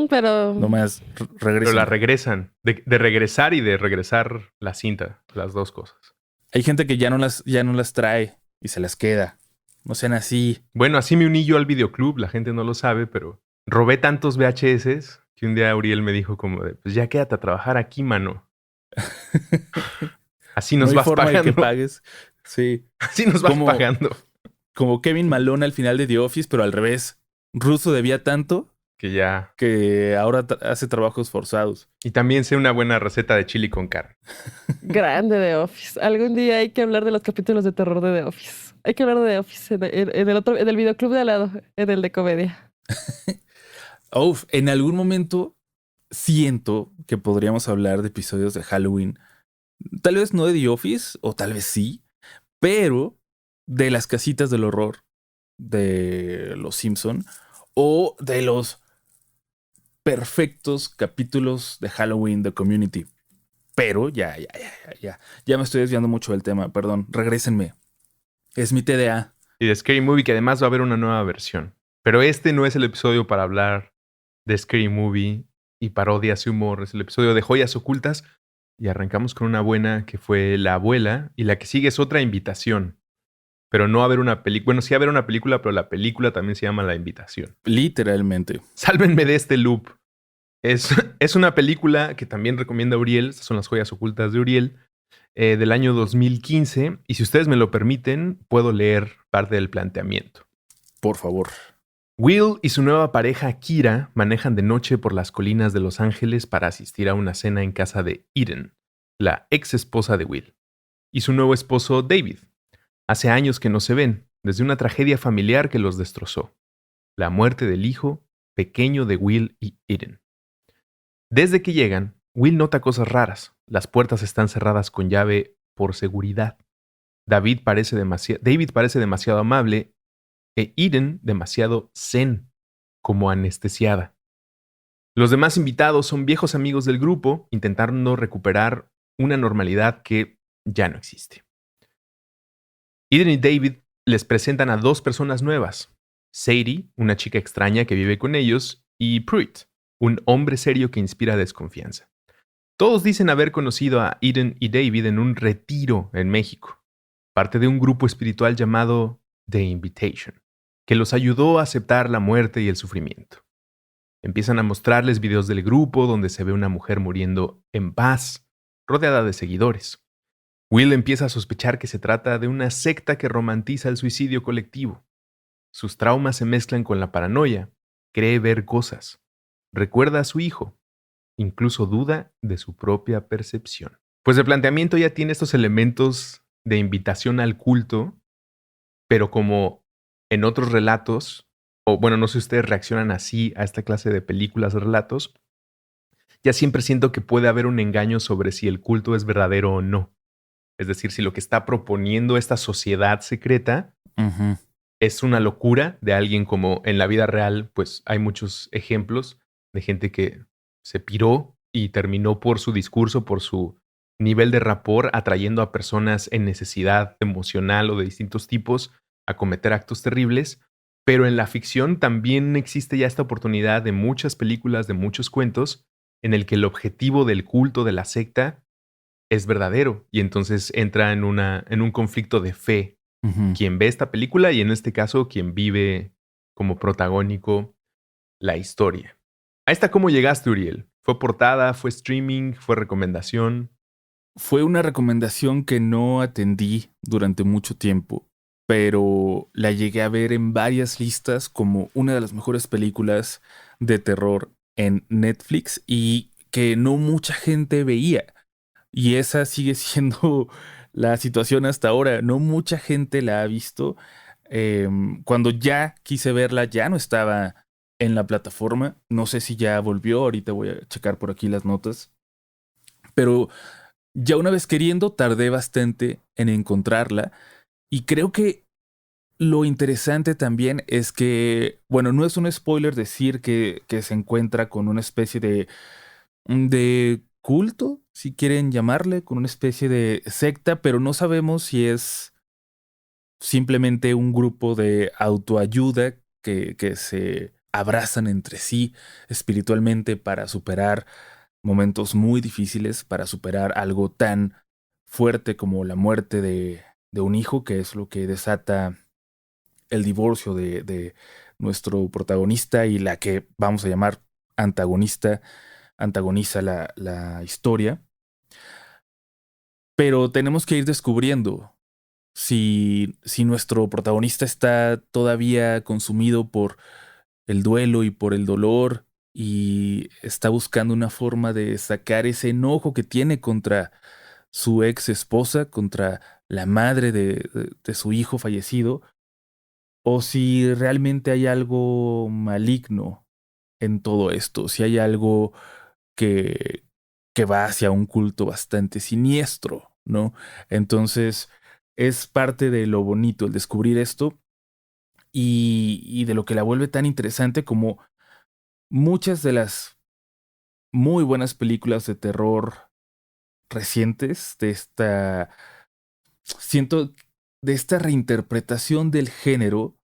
Pero Nomás Pero regresen. la regresan. De regresar y de regresar la cinta. Las dos cosas. Hay gente que ya no las trae y se las queda. No sean así. Bueno, así me uní yo al videoclub. La gente no lo sabe, pero robé tantos VHS que un día Uriel me dijo como de, pues ya quédate a trabajar aquí, mano. Así No nos hay vas forma de que pagando. pagues. Sí. Así nos vas Como- pagando. Como Kevin Malone al final de The Office, pero al revés. Russo debía tanto Que ya. que ahora hace trabajos forzados. Y también sé una buena receta de chili con carne. grande The Office. Algún día hay que hablar de los capítulos de terror de The Office. Hay que hablar de The Office en el videoclub de al lado, en el de comedia. Uf, en algún momento siento que podríamos hablar de episodios de Halloween. Tal vez no de The Office, o tal vez sí, pero de las casitas del horror de los Simpson o de los perfectos capítulos de Halloween de Community. Pero ya me estoy desviando mucho del tema, perdón, regrésenme. Es mi TDA. Y de Scary Movie, que además va a haber una nueva versión. Pero este no es el episodio para hablar de Scary Movie y parodias y humor. Es el episodio de Joyas Ocultas. Y arrancamos con una buena que fue La Abuela. Y la que sigue es otra invitación. pero no a ver una película. Bueno, sí a ver una película, pero la película también se llama La Invitación. Literalmente. Sálvenme de este loop. Es una película que también recomienda Uriel. Estas son Las Joyas Ocultas de Uriel, del año 2015. Y si ustedes me lo permiten, puedo leer parte del planteamiento. Por favor. Will y su nueva pareja Kira manejan de noche por las colinas de Los Ángeles para asistir a una cena en casa de Eden, la ex esposa de Will, y su nuevo esposo David. Hace años que no se ven, desde una tragedia familiar que los destrozó: la muerte del hijo pequeño de Will y Eden. Desde que llegan, Will nota cosas raras. Las puertas están cerradas con llave por seguridad. David parece demasiado amable e Eden demasiado zen, como anestesiada. Los demás invitados son viejos amigos del grupo intentando recuperar una normalidad que ya no existe. Eden y David les presentan a 2 personas nuevas: Sadie, una chica extraña que vive con ellos, y Pruitt, un hombre serio que inspira desconfianza. Todos dicen haber conocido a Eden y David en un retiro en México, parte de un grupo espiritual llamado The Invitation, que los ayudó a aceptar la muerte y el sufrimiento. Empiezan a mostrarles videos del grupo donde se ve una mujer muriendo en paz, rodeada de seguidores. Will empieza a sospechar que se trata de una secta que romantiza el suicidio colectivo. Sus traumas se mezclan con la paranoia, cree ver cosas, recuerda a su hijo, incluso duda de su propia percepción. Pues el planteamiento ya tiene estos elementos de invitación al culto, pero como en otros relatos, o bueno, no sé si ustedes reaccionan así a esta clase de películas o relatos, ya siempre siento que puede haber un engaño sobre si el culto es verdadero o no. Es decir, si lo que está proponiendo esta sociedad secreta es una locura de alguien, como en la vida real, pues hay muchos ejemplos de gente que se piró y terminó por su discurso, por su nivel de rapport, atrayendo a personas en necesidad emocional o de distintos tipos a cometer actos terribles. Pero en la ficción también existe ya esta oportunidad de muchas películas, de muchos cuentos, en el que el objetivo del culto, de la secta, es verdadero. Y entonces entra en un conflicto de fe quien ve esta película y en este caso quien vive como protagónico la historia. ¿A esta cómo llegaste, Uriel? ¿Fue portada? ¿Fue streaming? ¿Fue recomendación? Fue una recomendación que no atendí durante mucho tiempo, pero la llegué a ver en varias listas como una de las mejores películas de terror en Netflix y que no mucha gente veía. Y esa sigue siendo la situación hasta ahora. No mucha gente la ha visto. Cuando ya quise verla, ya no estaba en la plataforma. No sé si ya volvió. Ahorita voy a checar por aquí las notas. Pero ya una vez queriendo, tardé bastante en encontrarla. Y creo que lo interesante también es que, bueno, no es un spoiler decir que se encuentra con una especie de culto, si quieren llamarle, con una especie de secta, pero no sabemos si es simplemente un grupo de autoayuda que se abrazan entre sí espiritualmente para superar momentos muy difíciles, para superar algo tan fuerte como la muerte de un hijo, que es lo que desata el divorcio de nuestro protagonista y la que vamos a llamar antagoniza la historia. Pero tenemos que ir descubriendo si nuestro protagonista está todavía consumido por el duelo y por el dolor y está buscando una forma de sacar ese enojo que tiene contra su ex esposa, contra la madre de su hijo fallecido, o si realmente hay algo maligno en todo esto, si hay algo que, que va hacia un culto bastante siniestro, ¿no? Entonces, es parte de lo bonito el descubrir esto y de lo que la vuelve tan interesante como muchas de las muy buenas películas de terror recientes siento, de esta reinterpretación del género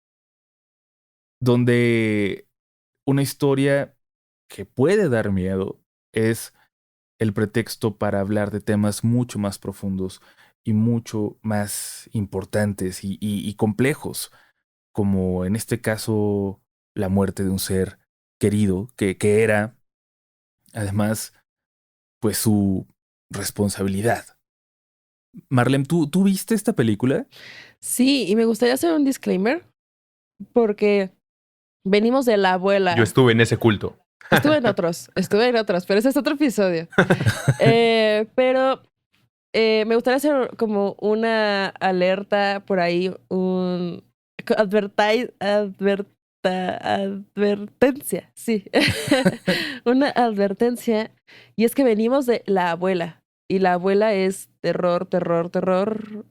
donde una historia que puede dar miedo es el pretexto para hablar de temas mucho más profundos y mucho más importantes y complejos, como en este caso la muerte de un ser querido que era, además, pues su responsabilidad. Marlem, ¿tú viste esta película? Sí, y me gustaría hacer un disclaimer porque venimos de la Yo abuela. estuve en ese culto. Estuve en otros, pero ese es otro episodio. Pero me gustaría hacer como una alerta por ahí, un advertencia, sí. Una advertencia. Y es que venimos de la abuela. Y la abuela es terror, terror, terror.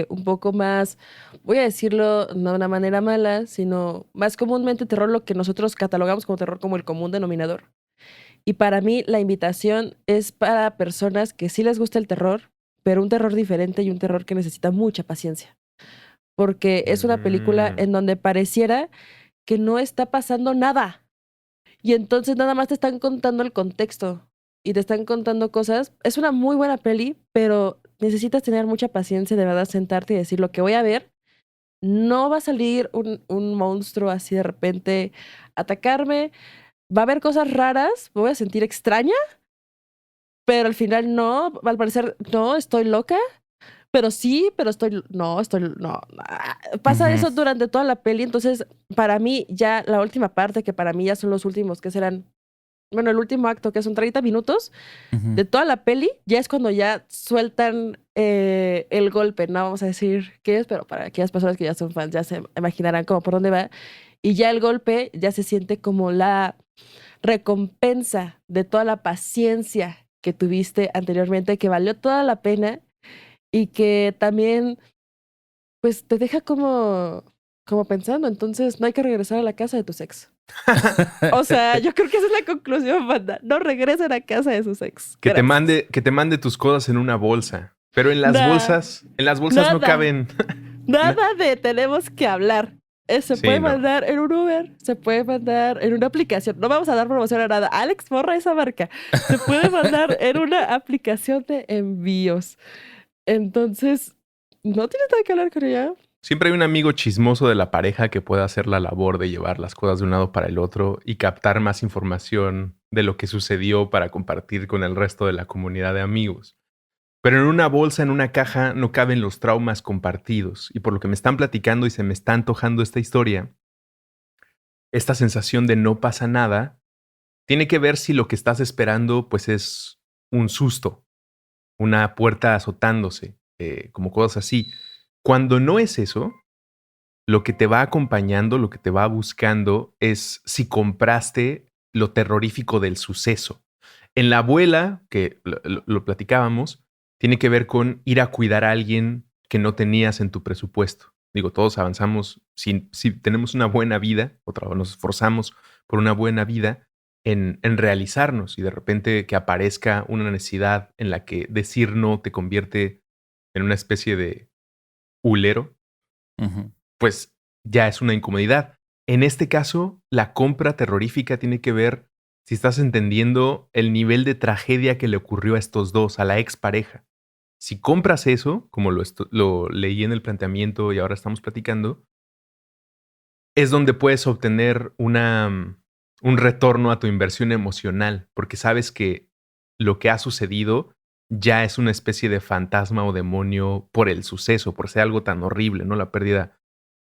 Un poco más, voy a decirlo no de una manera mala, sino más comúnmente terror, lo que nosotros catalogamos como terror como el común denominador. Y para mí la invitación es para personas que sí les gusta el terror, pero un terror diferente y un terror que necesita mucha paciencia. Porque es una película Mm. en donde pareciera que no está pasando nada. Y entonces nada más te están contando el contexto y te están contando cosas. Es una muy buena peli, pero necesitas tener mucha paciencia, de verdad, sentarte y decir lo que voy a ver. No va a salir un monstruo así de repente a atacarme. Va a haber cosas raras, me voy a sentir extraña, pero al final no, al parecer no, estoy loca, pero sí, pero no. Pasa Ujú, eso durante toda la peli, entonces para mí ya la última parte, que para mí ya son los últimos, que serán, bueno, el último acto, que son 30 minutos ujú. de toda la peli, ya es cuando ya sueltan el golpe, no vamos a decir qué es, pero para aquellas personas que ya son fans ya se imaginarán como por dónde va, y ya el golpe ya se siente como la recompensa de toda la paciencia que tuviste anteriormente, que valió toda la pena y que también pues te deja como pensando, entonces no hay que regresar a la casa de tus ex. O sea, yo creo que esa es la conclusión, banda. No regresen a casa de sus ex. Que te Gracias. mande tus cosas en una bolsa. Pero Nada, en las bolsas no nada, caben. Na- nada de tenemos que hablar. Se Sí, puede no. mandar en un Uber, se puede mandar en una aplicación. No vamos a dar promoción a nada. Alex, borra esa marca. Se puede mandar en una aplicación de envíos. Entonces, no tienes nada que hablar con ella. Siempre hay un amigo chismoso de la pareja que pueda hacer la labor de llevar las cosas de un lado para el otro y captar más información de lo que sucedió para compartir con el resto de la comunidad de amigos. Pero en una bolsa, en una caja, no caben los traumas compartidos. Y por lo que me están platicando y se me está antojando esta historia, esta sensación de no pasa nada, tiene que ver si lo que estás esperando pues es un susto, una puerta azotándose, como cosas así. Cuando no es eso, lo que te va acompañando, lo que te va buscando es si compraste lo terrorífico del suceso. En la abuela, que lo platicábamos, tiene que ver con ir a cuidar a alguien que no tenías en tu presupuesto. Digo, todos avanzamos, si tenemos una buena vida, nos esforzamos por una buena vida en realizarnos y de repente que aparezca una necesidad en la que decir no te convierte en una especie de hulero, Ujú. pues ya es una incomodidad. En este caso, la compra terrorífica tiene que ver si estás entendiendo el nivel de tragedia que le ocurrió a estos dos, a la expareja. Si compras eso, como lo leí en el planteamiento y ahora estamos platicando, es donde puedes obtener un retorno a tu inversión emocional, porque sabes que lo que ha sucedido ya es una especie de fantasma o demonio por el suceso, por ser algo tan horrible, ¿no? La pérdida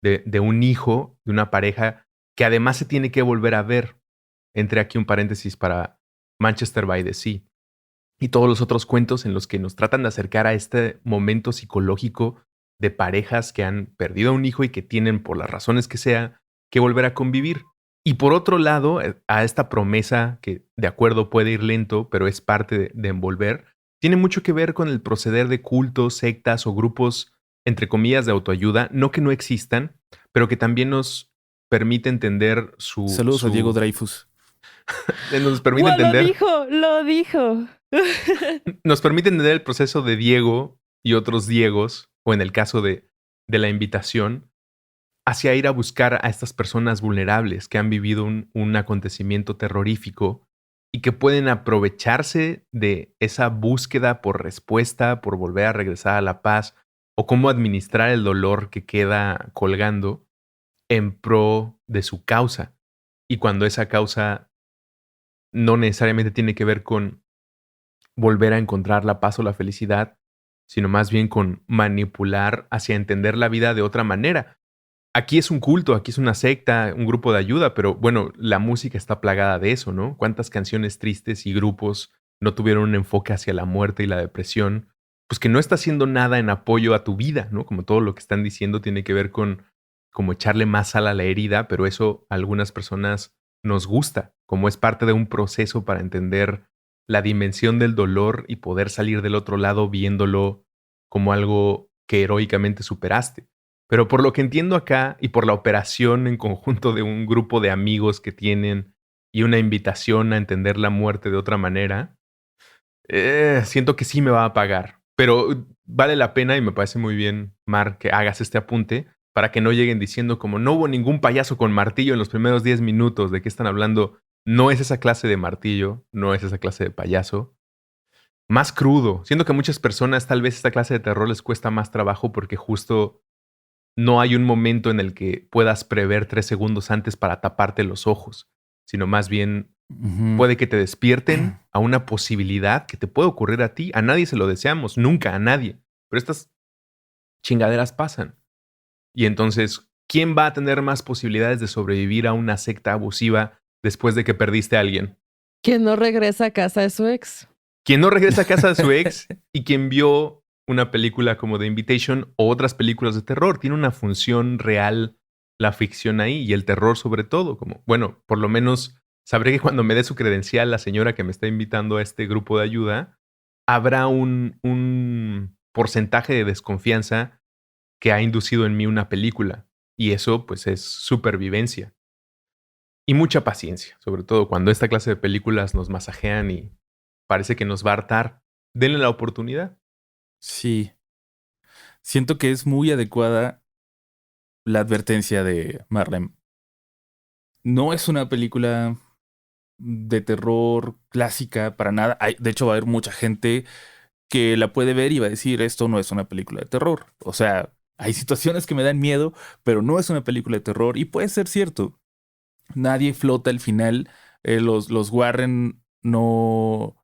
de un hijo, de una pareja, que además se tiene que volver a ver. Entre aquí un paréntesis para Manchester by the Sea y todos los otros cuentos en los que nos tratan de acercar a este momento psicológico de parejas que han perdido a un hijo y que tienen, por las razones que sea, que volver a convivir. Y por otro lado, a esta promesa que de acuerdo puede ir lento, pero es parte de envolver, tiene mucho que ver con el proceder de cultos, sectas o grupos, entre comillas, de autoayuda, no que no existan, pero que también nos permite entender Saludos a Diego Dreyfus. nos permite ¡Wow! Lo entender dijo, lo dijo. nos permite entender el proceso de Diego y otros Diegos, o en el caso de la invitación, hacia ir a buscar a estas personas vulnerables que han vivido un acontecimiento terrorífico y que pueden aprovecharse de esa búsqueda por respuesta, por volver a regresar a la paz, o cómo administrar el dolor que queda colgando en pro de su causa. Y cuando esa causa no necesariamente tiene que ver con volver a encontrar la paz o la felicidad, sino más bien con manipular hacia entender la vida de otra manera. Aquí es un culto, aquí es una secta, un grupo de ayuda, pero bueno, la música está plagada de eso, ¿no? ¿Cuántas canciones tristes y grupos no tuvieron un enfoque hacia la muerte y la depresión? Pues que no está haciendo nada en apoyo a tu vida, ¿no? Como todo lo que están diciendo tiene que ver con como echarle más sal a la herida, pero eso a algunas personas nos gusta, como es parte de un proceso para entender la dimensión del dolor y poder salir del otro lado viéndolo como algo que heroicamente superaste. Pero por lo que entiendo acá y por la operación en conjunto de un grupo de amigos que tienen y una invitación a entender la muerte de otra manera, siento que sí me va a pagar. Pero vale la pena y me parece muy bien, Mar, que hagas este apunte para que no lleguen diciendo como no hubo ningún payaso con martillo en los primeros 10 minutos. ¿De qué están hablando? No es esa clase de martillo, no es esa clase de payaso. Más crudo. Siento que a muchas personas tal vez esta clase de terror les cuesta más trabajo porque justo no hay un momento en el que puedas prever 3 segundos antes para taparte los ojos, sino más bien Ujú. puede que te despierten a una posibilidad que te puede ocurrir a ti. A nadie se lo deseamos, nunca a nadie. Pero estas chingaderas pasan. Y entonces, ¿quién va a tener más posibilidades de sobrevivir a una secta abusiva después de que perdiste a alguien? ¿Quién no regresa a casa de su ex? Quien no regresa a casa de su ex y quien vio una película como The Invitation o otras películas de terror. Tiene una función real la ficción ahí y el terror sobre todo. Como, bueno, por lo menos sabré que cuando me dé su credencial la señora que me está invitando a este grupo de ayuda, habrá un porcentaje de desconfianza que ha inducido en mí una película. Y eso pues es supervivencia. Y mucha paciencia, sobre todo cuando esta clase de películas nos masajean y parece que nos va a hartar. Denle la oportunidad. Sí, siento que es muy adecuada la advertencia de Marlem. No es una película de terror clásica para nada. De hecho, va a haber mucha gente que la puede ver y va a decir, esto no es una película de terror. O sea, hay situaciones que me dan miedo, pero no es una película de terror y puede ser cierto. Nadie flota al final. Los Warren no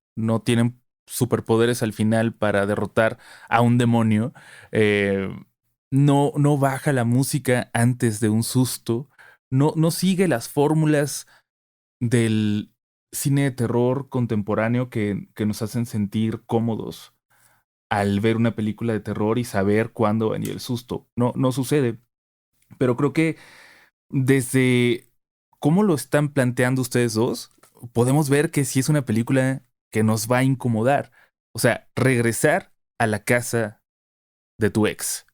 tienen superpoderes al final para derrotar a un demonio. Eh, no baja la música antes de un susto. No sigue las fórmulas del cine de terror contemporáneo que nos hacen sentir cómodos al ver una película de terror y saber cuándo va a venir el susto. No sucede. Pero creo que desde cómo lo están planteando ustedes dos, podemos ver que sí es una película que nos va a incomodar. O sea, regresar a la casa de tu ex.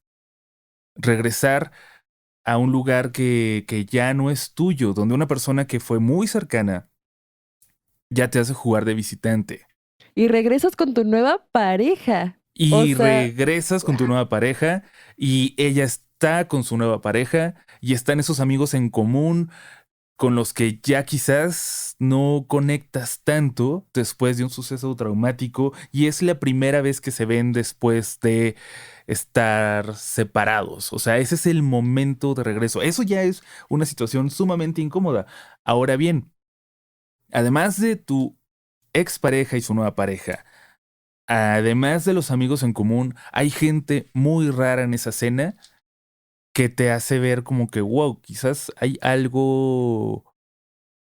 Regresar a un lugar que ya no es tuyo, donde una persona que fue muy cercana ya te hace jugar de visitante. Y regresas con tu nueva pareja. O Y sea, regresas con tu nueva pareja y ella está con su nueva pareja y están esos amigos en común con los que ya quizás no conectas tanto después de un suceso traumático y es la primera vez que se ven después de estar separados. O sea, ese es el momento de regreso. Eso ya es una situación sumamente incómoda. Ahora bien, además de tu expareja y su nueva pareja, además de los amigos en común, hay gente muy rara en esa escena que te hace ver como que, wow, quizás hay algo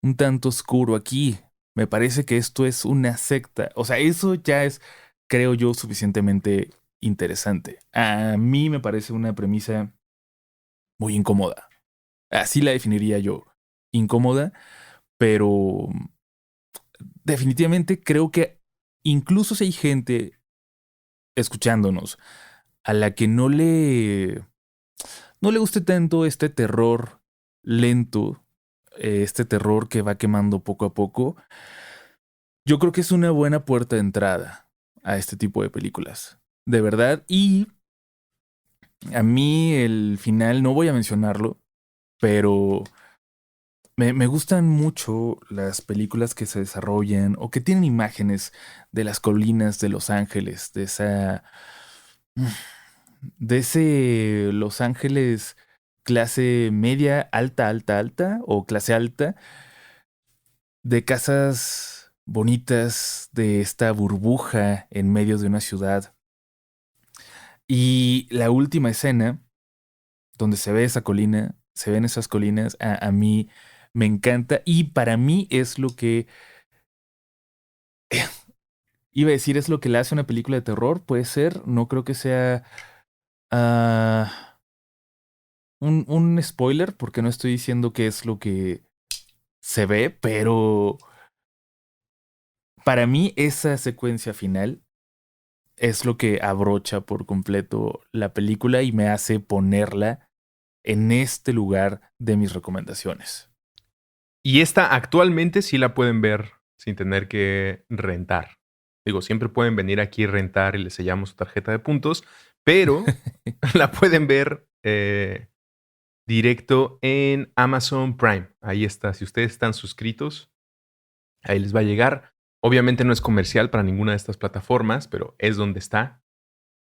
un tanto oscuro aquí. Me parece que esto es una secta. O sea, eso ya es, creo yo, suficientemente interesante. A mí me parece una premisa muy incómoda. Así la definiría yo. Incómoda, pero definitivamente creo que incluso si hay gente escuchándonos a la que no le guste tanto este terror lento, este terror que va quemando poco a poco, yo creo que es una buena puerta de entrada a este tipo de películas. De verdad. Y a mí el final, no voy a mencionarlo, pero me gustan mucho las películas que se desarrollan o que tienen imágenes de las colinas de Los Ángeles, de esa de ese Los Ángeles clase media, alta, alta, alta o clase alta, de casas bonitas, de esta burbuja en medio de una ciudad. Y la última escena, donde se ve esa colina, se ven esas colinas, a mí me encanta y para mí es lo que iba a decir, es lo que le hace una película de terror, puede ser, no creo que sea ah, un spoiler, porque no estoy diciendo que es lo que se ve, pero para mí esa secuencia final es lo que abrocha por completo la película y me hace ponerla en este lugar de mis recomendaciones. Y esta actualmente sí la pueden ver sin tener que rentar. Digo, siempre pueden venir aquí a rentar y les sellamos su tarjeta de puntos, pero la pueden ver directo en Amazon Prime. Ahí está. Si ustedes están suscritos, ahí les va a llegar. Obviamente no es comercial para ninguna de estas plataformas, pero es donde está.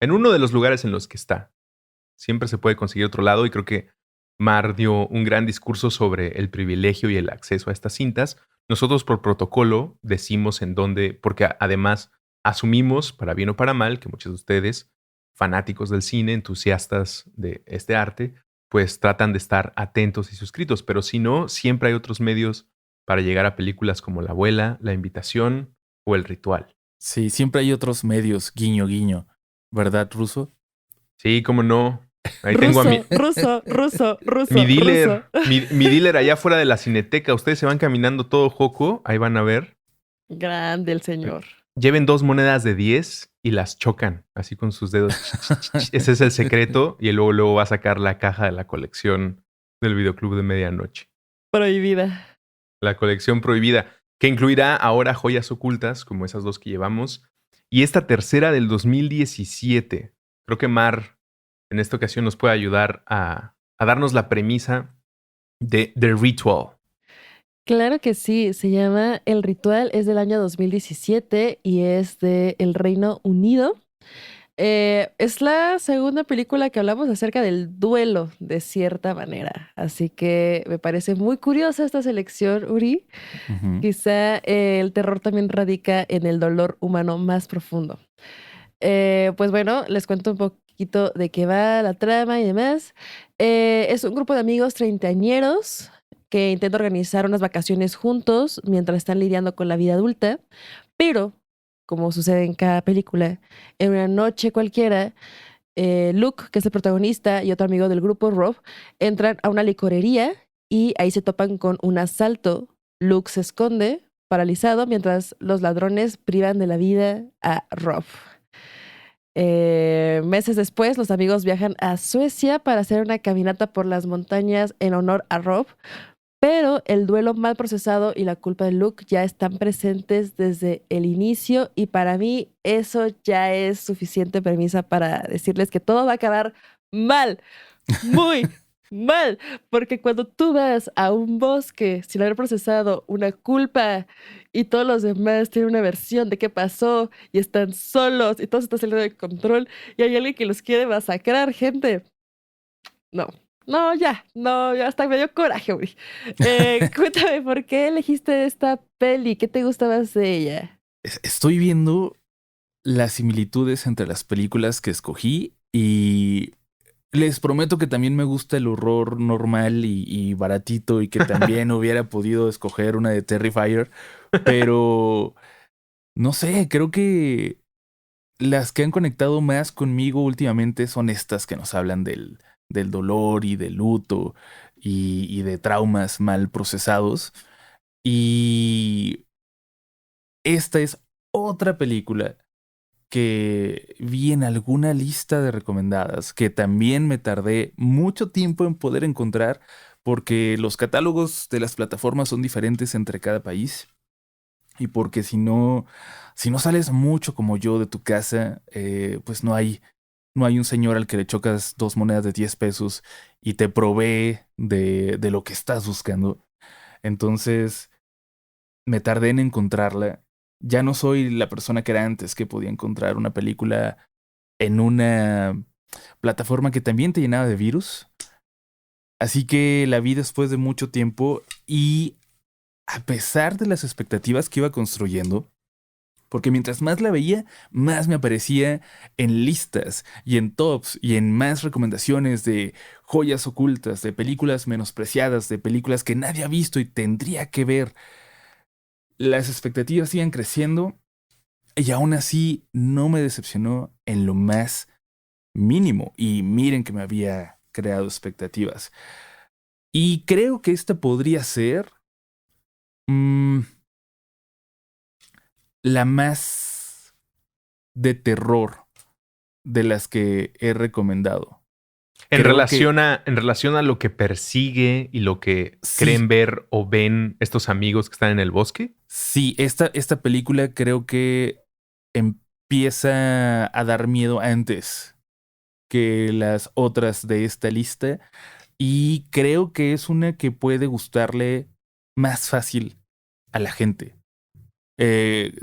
En uno de los lugares en los que está. Siempre se puede conseguir otro lado y creo que Mar dio un gran discurso sobre el privilegio y el acceso a estas cintas. Nosotros por protocolo decimos en dónde, porque además asumimos, para bien o para mal, que muchos de ustedes, fanáticos del cine, entusiastas de este arte, pues tratan de estar atentos y suscritos. Pero si no, siempre hay otros medios para llegar a películas como La Abuela, La Invitación o El Ritual. Sí, siempre hay otros medios, guiño, guiño. ¿Verdad, Ruso? Sí, cómo no. Ahí tengo a mi, Ruso. mi dealer. Mi dealer allá fuera de la Cineteca. Ustedes se van caminando todo joco. Ahí van a ver. Grande el señor. Lleven 2 monedas de 10 y las chocan así con sus dedos. Ese es el secreto. Y luego va a sacar la caja de la colección del Videoclub de Medianoche. Prohibida. La colección prohibida, que incluirá ahora joyas ocultas, como esas 2 que llevamos. Y esta tercera del 2017. Creo que Mar en esta ocasión nos puede ayudar a darnos la premisa de The Ritual. Claro que sí, se llama El Ritual, es del año 2017 y es de el Reino Unido. Es la segunda película que hablamos acerca del duelo, de cierta manera. Así que me parece muy curiosa esta selección, Uri. Ujú. Quizá el terror también radica en el dolor humano más profundo. Pues bueno, les cuento un poquito de qué va la trama y demás. Es un grupo de amigos treintañeros que intenta organizar unas vacaciones juntos mientras están lidiando con la vida adulta, pero, como sucede en cada película, en una noche cualquiera, Luke, que es el protagonista, y otro amigo del grupo, Rob, entran a una licorería y ahí se topan con un asalto. Luke se esconde, paralizado, mientras los ladrones privan de la vida a Rob. Meses después, los amigos viajan a Suecia para hacer una caminata por las montañas en honor a Rob, pero el duelo mal procesado y la culpa de Luke ya están presentes desde el inicio y para mí eso ya es suficiente premisa para decirles que todo va a acabar mal, muy mal, porque cuando tú vas a un bosque sin haber procesado una culpa y todos los demás tienen una versión de qué pasó y están solos y todo se está saliendo de control y hay alguien que los quiere masacrar, gente. No, ya hasta me dio coraje, güey. Cuéntame, ¿por qué elegiste esta peli? ¿Qué te gusta más de ella? Estoy viendo las similitudes entre las películas que escogí y les prometo que también me gusta el horror normal y baratito y que también hubiera podido escoger una de Terrifier, pero no sé, creo que las que han conectado más conmigo últimamente son estas que nos hablan del dolor y del luto y de traumas mal procesados. Y esta es otra película que vi en alguna lista de recomendadas que también me tardé mucho tiempo en poder encontrar porque los catálogos de las plataformas son diferentes entre cada país y porque si no sales mucho como yo de tu casa, pues no hay un señor al que le chocas 2 monedas de 10 pesos y te provee de lo que estás buscando. Entonces me tardé en encontrarla. Ya no soy la persona que era antes, que podía encontrar una película en una plataforma que también te llenaba de virus. Así que la vi después de mucho tiempo y a pesar de las expectativas que iba construyendo, porque mientras más la veía, más me aparecía en listas y en tops y en más recomendaciones de joyas ocultas, de películas menospreciadas, de películas que nadie ha visto y tendría que ver. Las expectativas iban creciendo y aún así no me decepcionó en lo más mínimo. Y miren que me había creado expectativas. Y creo que esta podría ser mm, la más de terror de las que he recomendado. Creo que En relación a lo que persigue y lo que creen sí, ver o ven estos amigos que están en el bosque. sí, esta película creo que empieza a dar miedo antes que las otras de esta lista. Y creo que es una que puede gustarle más fácil a la gente. Eh,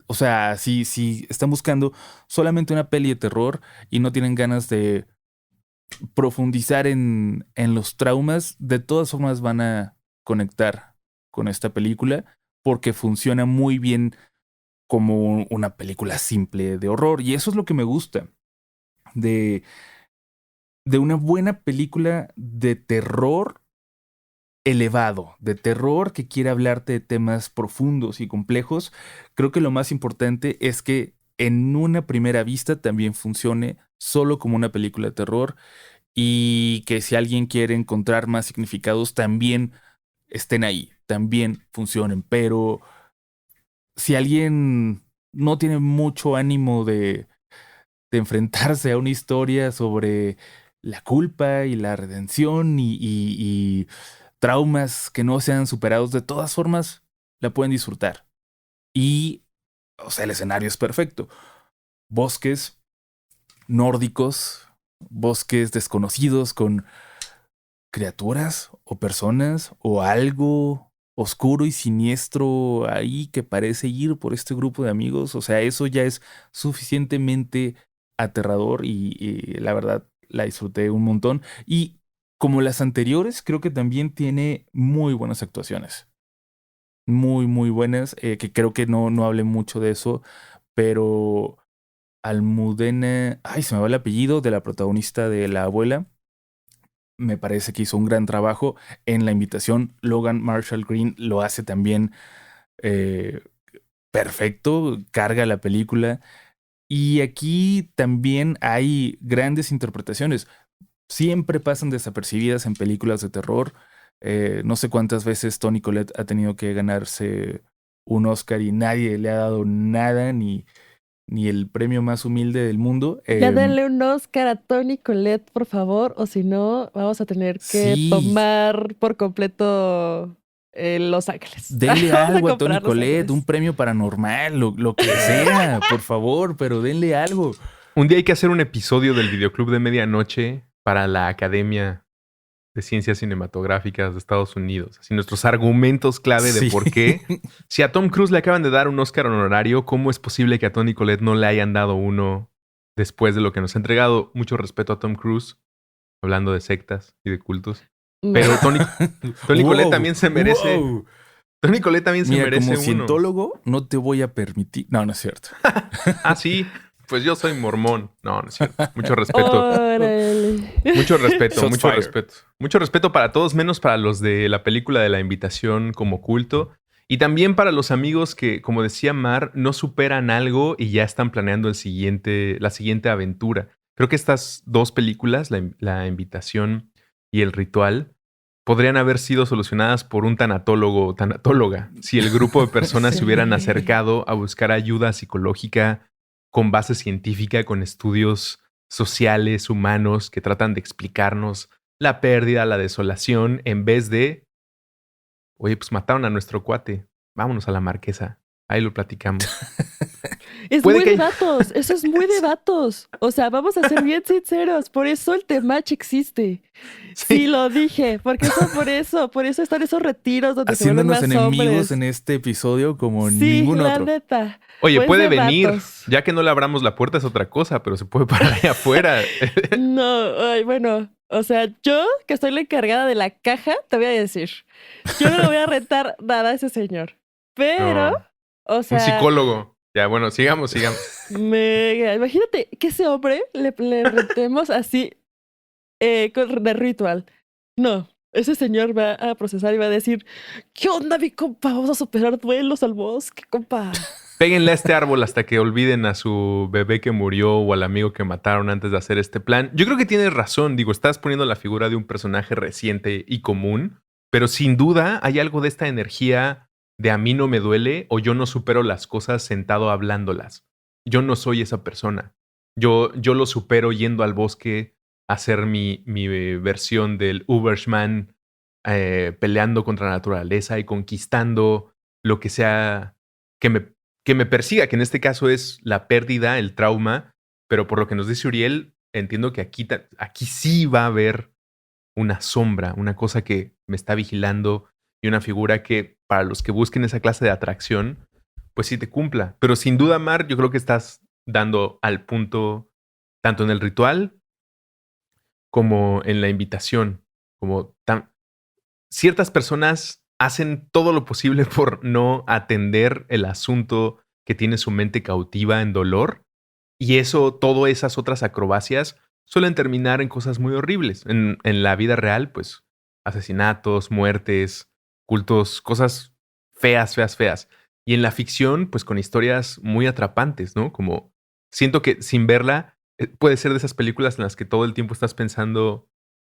o sea, si están buscando solamente una peli de terror y no tienen ganas de profundizar en los traumas, de todas formas van a conectar con esta película porque funciona muy bien como una película simple de horror. Y eso es lo que me gusta de, de una buena película de terror elevado, de terror que quiere hablarte de temas profundos y complejos. Creo que lo más importante es que en una primera vista también funcione solo como una película de terror y que si alguien quiere encontrar más significados también estén ahí, también funcionen. Pero si alguien no tiene mucho ánimo de enfrentarse a una historia sobre la culpa y la redención y traumas que no sean superados, de todas formas la pueden disfrutar. Y, o sea, el escenario es perfecto. Bosques nórdicos, bosques desconocidos con criaturas o personas o algo oscuro y siniestro ahí que parece ir por este grupo de amigos. O sea, eso ya es suficientemente aterrador y la verdad la disfruté un montón. Y como las anteriores, creo que también tiene muy buenas actuaciones. Muy, muy buenas, que creo que no hablé mucho de eso, pero Almudena, ay, se me va el apellido de la protagonista de La Abuela, me parece que hizo un gran trabajo en La Invitación. Logan Marshall Green lo hace también eh, perfecto, carga la película. Y aquí también hay grandes interpretaciones. Siempre pasan desapercibidas en películas de terror. No sé cuántas veces Toni Collette ha tenido que ganarse un Oscar y nadie le ha dado nada, ni el premio más humilde del mundo. Ya denle un Oscar a Toni Collette, por favor, o si no, vamos a tener que Sí, tomar por completo Los Ángeles. denle Vamos a algo a Toni comprar Los Collette, un Ángeles. premio paranormal, lo que sea, por favor, pero denle algo. Un día hay que hacer un episodio del Videoclub de Medianoche para la Academia de Ciencias Cinematográficas de Estados Unidos. Así nuestros argumentos clave de Sí. por qué. Si a Tom Cruise le acaban de dar un Oscar honorario, ¿cómo es posible que a Toni Collette no le hayan dado uno después de lo que nos ha entregado? Mucho respeto a Tom Cruise, hablando de sectas y de cultos. Pero Toni Collette Wow, también se merece. wow. Toni Collette también se Mira, como merece uno. cientólogo, no te voy a permitir. No, no es cierto. Ah, sí. Pues yo soy mormón. No, no es cierto. Mucho respeto. Órale. Mucho respeto, Shots mucho fired. respeto. Mucho respeto para todos, menos para los de la película de La Invitación como culto. Y también para los amigos que, como decía Mar, no superan algo y ya están planeando la siguiente aventura. Creo que estas dos películas, La Invitación y El Ritual, podrían haber sido solucionadas por un tanatólogo o tanatóloga si el grupo de personas se hubieran Sí. acercado a buscar ayuda psicológica con base científica, con estudios sociales, humanos, que tratan de explicarnos la pérdida, la desolación, en vez de, oye, pues mataron a nuestro cuate, vámonos a la Marquesa, ahí lo platicamos. Es Puede muy que de vatos, eso es muy de vatos. O sea, vamos a ser bien sinceros, por eso el Temach existe. Sí, Sí. lo dije, porque por eso están esos retiros donde se vuelven Haciéndonos más enemigos en hombres. este episodio como Sí, ningún la otro. neta. Oye, Pues puede de venir. vatos. Ya que no le abramos la puerta es otra cosa, pero se puede parar ahí afuera. No, ay, bueno, o sea, yo que soy la encargada de la caja, te voy a decir, yo no le voy a rentar nada a ese señor. Pero, No, o un sea, psicólogo. Ya, bueno, sigamos. imagínate que ese hombre le rentemos así de ritual. No, ese señor va a procesar y va a decir, ¿qué onda, mi compa? Vamos a superar duelos al bosque, compa. Péguenle a este árbol hasta que olviden a su bebé que murió o al amigo que mataron antes de hacer este plan. Yo creo que tienes razón. Digo, estás poniendo la figura de un personaje reciente y común, pero sin duda hay algo de esta energía de a mí no me duele o yo no supero las cosas sentado hablándolas. Yo no soy esa persona. Yo lo supero yendo al bosque a hacer mi versión del Uberschman, peleando contra la naturaleza y conquistando lo que sea que me persiga, que en este caso es la pérdida, el trauma, pero por lo que nos dice Uriel, entiendo que aquí sí va a haber una sombra, una cosa que me está vigilando y una figura que para los que busquen esa clase de atracción, pues sí te cumpla. Pero sin duda, Mar, yo creo que estás dando al punto tanto en el ritual como en la invitación, ciertas personas hacen todo lo posible por no atender el asunto que tiene su mente cautiva en dolor. Y eso, todas esas otras acrobacias suelen terminar en cosas muy horribles. En la vida real, pues, asesinatos, muertes, cultos, cosas feas, feas, feas. Y en la ficción, pues, con historias muy atrapantes, ¿no? Como siento que sin verla, puede ser de esas películas en las que todo el tiempo estás pensando,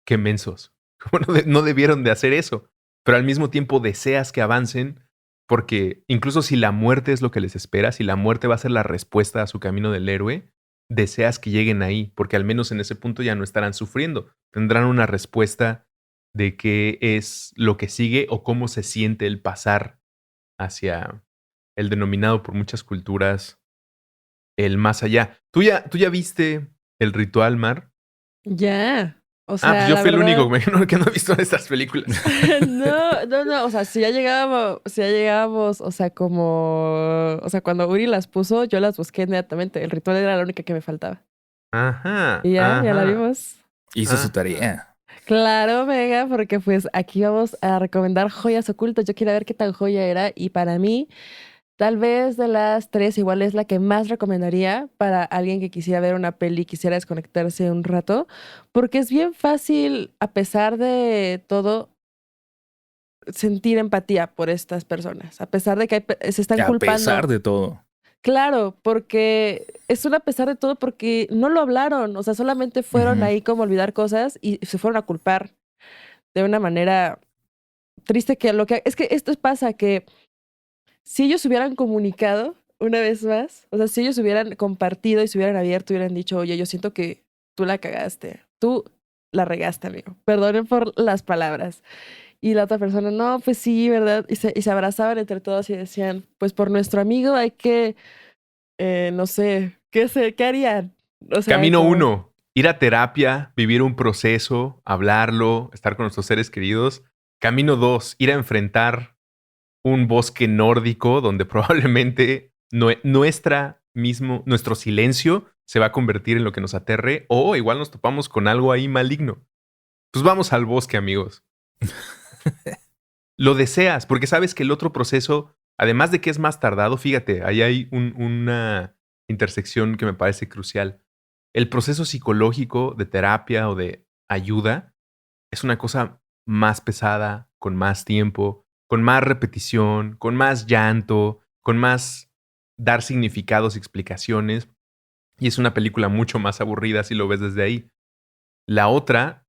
qué mensos. Como no debieron de hacer eso. Pero al mismo tiempo deseas que avancen porque incluso si la muerte es lo que les espera, si la muerte va a ser la respuesta a su camino del héroe, deseas que lleguen ahí, porque al menos en ese punto ya no estarán sufriendo. Tendrán una respuesta de qué es lo que sigue o cómo se siente el pasar hacia el denominado por muchas culturas el más allá. ¿Tú ya viste el ritual, Mar? Ya, o Ah, pues sea, yo la fui el único verdad. que no he visto estas películas. No, no, no, o sea, si ya llegábamos, o sea, o sea, cuando Uri las puso, yo las busqué inmediatamente. El ritual era la única que me faltaba. Ajá, Y ya la ajá, vimos. Hizo su ajá. tarea. Claro, Vega, porque pues aquí vamos a recomendar joyas ocultas. Yo quiero ver qué tan joya era y para mí, tal vez de las tres, igual es la que más recomendaría para alguien que quisiera ver una peli y quisiera desconectarse un rato, porque es bien fácil, a pesar de todo, sentir empatía por estas personas, a pesar de que se están A pesar culpando. de todo. Claro, porque es un a pesar de todo porque no lo hablaron, o sea, solamente fueron Ujú. ahí como a olvidar cosas y se fueron a culpar de una manera triste que lo que es que esto pasa que si ellos hubieran comunicado una vez más, o sea, si ellos hubieran compartido y se hubieran abierto, hubieran dicho, oye, yo siento que tú la cagaste, tú la regaste, amigo. Perdonen por las palabras. Y la otra persona, no, pues sí, ¿verdad? Y se abrazaban entre todos y decían, pues por nuestro amigo hay que, no sé, ¿qué harían? O sea, Camino como, uno, ir a terapia, vivir un proceso, hablarlo, estar con nuestros seres queridos. Camino dos, ir a enfrentar un bosque nórdico donde probablemente nuestro silencio se va a convertir en lo que nos aterre o igual nos topamos con algo ahí maligno. Pues vamos al bosque, amigos. Lo deseas porque sabes que el otro proceso, además de que es más tardado, fíjate, ahí hay una intersección que me parece crucial. El proceso psicológico de terapia o de ayuda es una cosa más pesada, con más tiempo, con más repetición, con más llanto, con más dar significados y explicaciones. Y es una película mucho más aburrida si lo ves desde ahí. La otra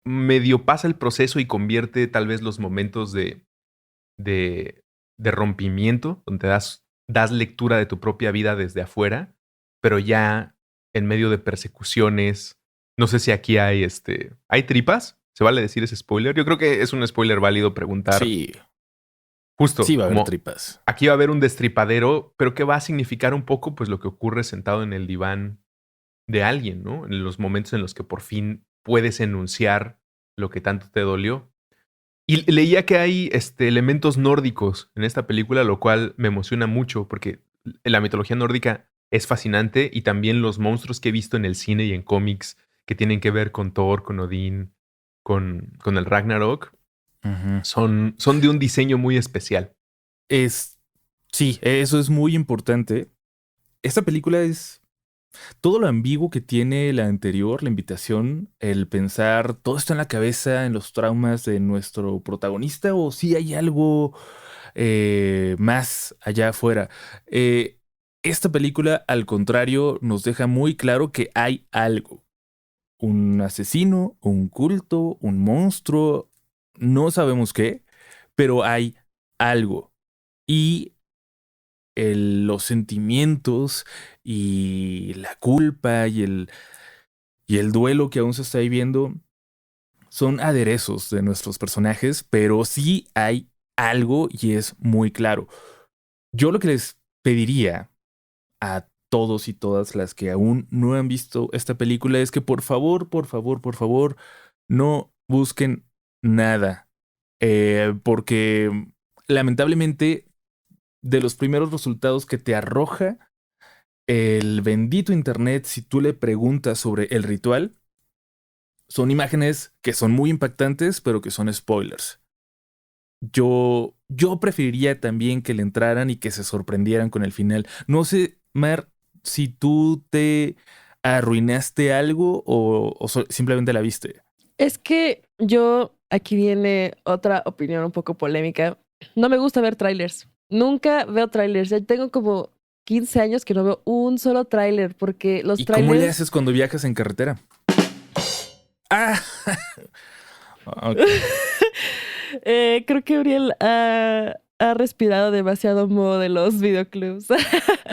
medio pasa el proceso y convierte tal vez los momentos de, de rompimiento, donde das lectura de tu propia vida desde afuera, pero ya en medio de persecuciones. No sé si aquí ¿hay tripas? ¿Se vale decir ese spoiler? Yo creo que es un spoiler válido preguntar. Sí. Justo, Sí va a haber como tripas. aquí va a haber un destripadero, pero que va a significar un poco pues lo que ocurre sentado en el diván de alguien, ¿no? En los momentos en los que por fin puedes enunciar lo que tanto te dolió. Y leía que hay elementos nórdicos en esta película, lo cual me emociona mucho porque la mitología nórdica es fascinante y también los monstruos que he visto en el cine y en cómics que tienen que ver con Thor, con Odín, con el Ragnarok, Ujú. son de un diseño muy especial. Sí, eso es muy importante. Esta película es todo lo ambiguo que tiene la anterior, la invitación, el pensar todo esto en la cabeza, en los traumas de nuestro protagonista, o si hay algo más allá afuera. Esta película, al contrario, nos deja muy claro que hay algo. Un asesino, un culto, un monstruo, no sabemos qué, pero hay algo. Y los sentimientos y la culpa y el duelo que aún se está viviendo son aderezos de nuestros personajes, pero sí hay algo y es muy claro. Yo lo que les pediría a todos y todas las que aún no han visto esta película es que por favor, por favor, por favor, no busquen nada. Porque lamentablemente de los primeros resultados que te arroja el bendito internet, si tú le preguntas sobre el ritual, son imágenes que son muy impactantes, pero que son spoilers. Yo preferiría también que le entraran y que se sorprendieran con el final. No sé, Mar, si tú te arruinaste algo o simplemente la viste. Es que aquí viene otra opinión un poco polémica. No me gusta ver trailers. Nunca veo trailers. Ya tengo como 15 años que no veo un solo tráiler porque los ¿Y cómo le trailers... haces cuando viajas en carretera? Ah, ok. Creo que Uriel ha respirado demasiado modo de los videoclubs.